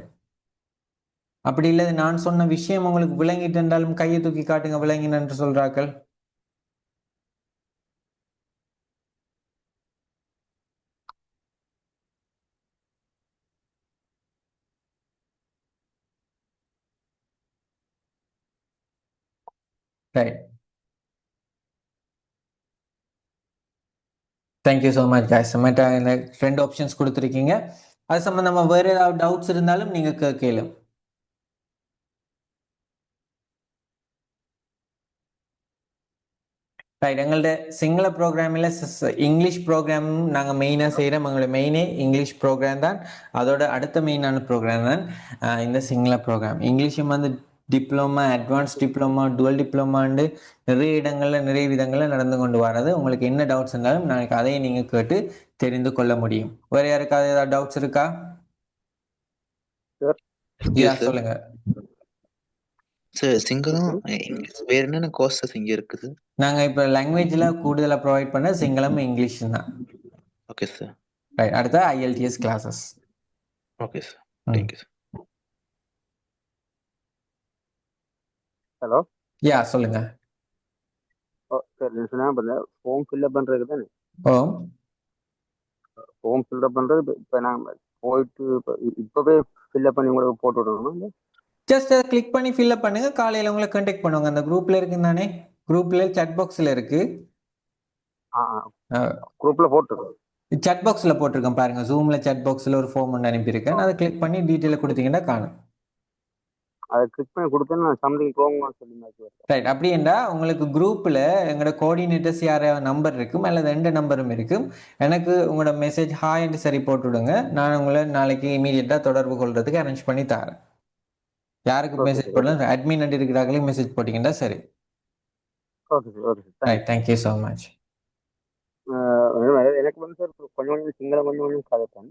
அப்படி இல்லை நான் சொன்ன விஷயம் உங்களுக்கு விளங்கிட்டு என்றாலும் கையை தூக்கி காட்டுங்க, விளங்கின என்று சொல்றார்கள். Right. Thank you so much guys. மற்ற 2 ஆப்ஷன்ஸ் கொடுத்துருக்கீங்க. அது சம்மந்தமாக வேறு ஏதாவது டவுட்ஸ் இருந்தாலும் நீங்கள் கேட்கலும். ரைட். எங்கள்ட்ட சிங்கள ப்ரோக்ராமில் இங்கிலீஷ் ப்ரோக்ராம் நாங்கள் மெயினாக செய்கிறோம். எங்களோட மெயினே இங்கிலீஷ் ப்ரோக்ராம் தான். அதோட அடுத்த மெயினான ப்ரோக்ராம் தான் இந்த சிங்கள ப்ரோக்ராம். இங்கிலீஷும் வந்து டிப்ளமா, அட்வான்ஸ் டிப்ளமா, டுவல் டிப்ளமாண்டு நிறைய இடங்களில் நிறைய விதங்களில் நடந்து கொண்டு வர்றது. உங்களுக்கு என்ன டவுட்ஸ் இருந்தாலும் நாளைக்கு அதையும் நீங்கள் கேட்டு தெரிந்து கொள்ள முடியும். வேறு யாருக்காவது ஏதாவது டவுட்ஸ் இருக்கா? சொல்லுங்க சார். சிங்களம், இங்கிலீஷ் வேற என்னென்ன கோர்சஸ் இங்க இருக்குது? நாங்கள் இப்போ லாங்குவேஜில் கூடுதலாக ப்ரொவைட் பண்ண சிங்களம், இங்கிலீஷ் தான். Okay sir. ரைட். அடுத்த IELTS classes. Okay sir. Thank you sir. Hello. சொல்லுங்க. சார் நான் சொன்னா ஃபார்ம் ஃபில்அப் பண்ணுறதுக்கு தானே? ஃபார்ம் ஃபில்அப் பண்ணுறது இப்போ நான் போயிட்டு இப்போவே ஃபில்அப் பண்ணி உங்களுக்கு போட்டு விடணுமா? இல்லை ஜஸ்ட் அதை கிளிக் பண்ணி ஃபில்அப் பண்ணுங்க. காலையில் உங்களை கான்டாக்ட் பண்ணுவாங்க. அந்த குரூப்ல இருக்குன்னு தானே? குரூப்ல சாட் பாக்ஸில் இருக்கு. குரூப்பில் போட்டுருக்கோம். சாட் பாக்ஸில் போட்டிருக்கேன் பாருங்க. ஜூமில் சாட் பாக்ஸில் ஒரு ஃபார்ம் ஒன்று அனுப்பியிருக்கேன். அதை கிளிக் பண்ணி டீட்டெயிலை கொடுத்தீங்கன்னா காணும். அதை கிளிக் பண்ணி கொடுத்தேன் நான் சம்திங் ப்ரோங்க சொல்லி ரைட். அப்படின்னா உங்களுக்கு குரூப்பில் எங்களோட கோஆர்டினேட்டர்ஸ் யாரையாவது நம்பர் இருக்கும் அல்லது 2 நம்பரும் இருக்கும். எனக்கு உங்களோட மெசேஜ் ஹாய்ன்னு சரி போட்டு விடுங்க. நான் உங்களை நாளைக்கு இமீடியட்டாக தொடர்பு கொள்றதுக்கு அரேஞ்ச் பண்ணி தரேன். யாருக்கு மெசேஜ் போடலாம்? அட்மின் அண்ட் இருக்கிறாங்களே மெசேஜ் போட்டிங்கன்னா சரி. Okay sir. Okay sir. Right. Thank you so much. எனக்கு வந்து சார் கொஞ்சம் சிங்களம் கொஞ்சம் கதைப்பேன்.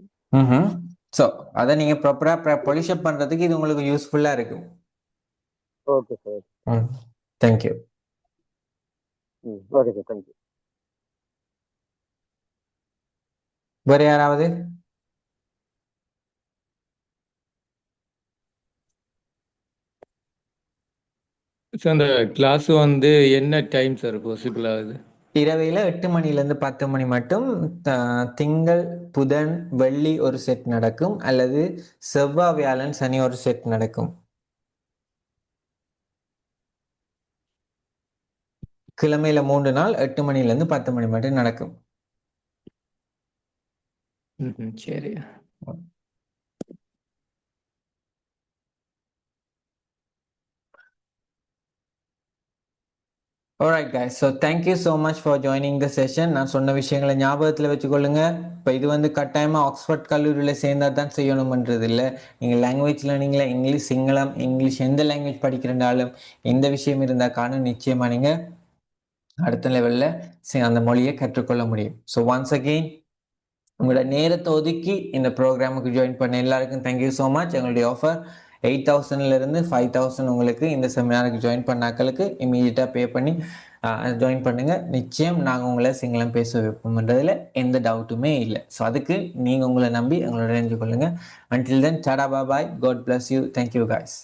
ஸோ அதை நீங்கள் ப்ராப்பராக பொலிஷப் பண்ணுறதுக்கு இது உங்களுக்கு யூஸ்ஃபுல்லாக இருக்கும். Okay sir. Thank you. Okay sir. Thank you. வேறு யாராவது? சார் அந்த கிளாஸ் வந்து என்ன டைம் சார் பாசிபிள் ஆகுது? இரவையில் 8 மணிலேருந்து 10 மணி மட்டும். திங்கள், புதன், வெள்ளி ஒரு செட் நடக்கும், அல்லது செவ்வாய், வியாழன், சனி ஒரு செட் நடக்கும். கிழமையில 3 நாள் 8 மணிலேருந்து 10 மணி மட்டும் நடக்கும். சரி. Alright guys, so thank you so much for joining the session. நான் சொன்ன விஷயங்களை ஞாபகத்தில் வச்சுக்கொள்ளுங்க. இப்போ இது வந்து கட்டாயமாக ஆக்ஸ்ஃபோர்ட் கல்லூரியில் சேர்ந்தா தான் செய்யணுமன்றது இல்லை. நீங்கள் லாங்குவேஜ் லேர்னிங்கில் இங்கிலீஷ், சிங்களம், இங்கிலீஷ் எந்த லாங்குவேஜ் படிக்கிறனாலும் எந்த விஷயம் இருந்தால் காணும் நிச்சயமாக நீங்கள் அடுத்த லெவலில் அந்த மொழியை கற்றுக்கொள்ள முடியும். ஸோ ஒன்ஸ் அகெயின் உங்களோட நேரத்தை ஒதுக்கி இந்த ப்ரோக்ராமுக்கு ஜாயின் பண்ண எல்லாருக்கும் தேங்க்யூ ஸோ மச். எங்களுடைய ஆஃபர் 8,000 5,000 உங்களுக்கு இந்த செமினாருக்கு ஜாயின் பண்ணாக்களுக்கு இமீடியட்டாக பே பண்ணி ஜாயின் பண்ணுங்கள். நிச்சயம் நாங்கள் உங்களை சிங்களம் பேச வைப்போம்ன்றதில் எந்த டவுட்டுமே இல்லை. ஸோ அதுக்கு நீங்கள் உங்களை நம்பி எங்களோட இணைஞ்சு கொள்ளுங்கள். Until then tata bye. God bless you. Thank you guys.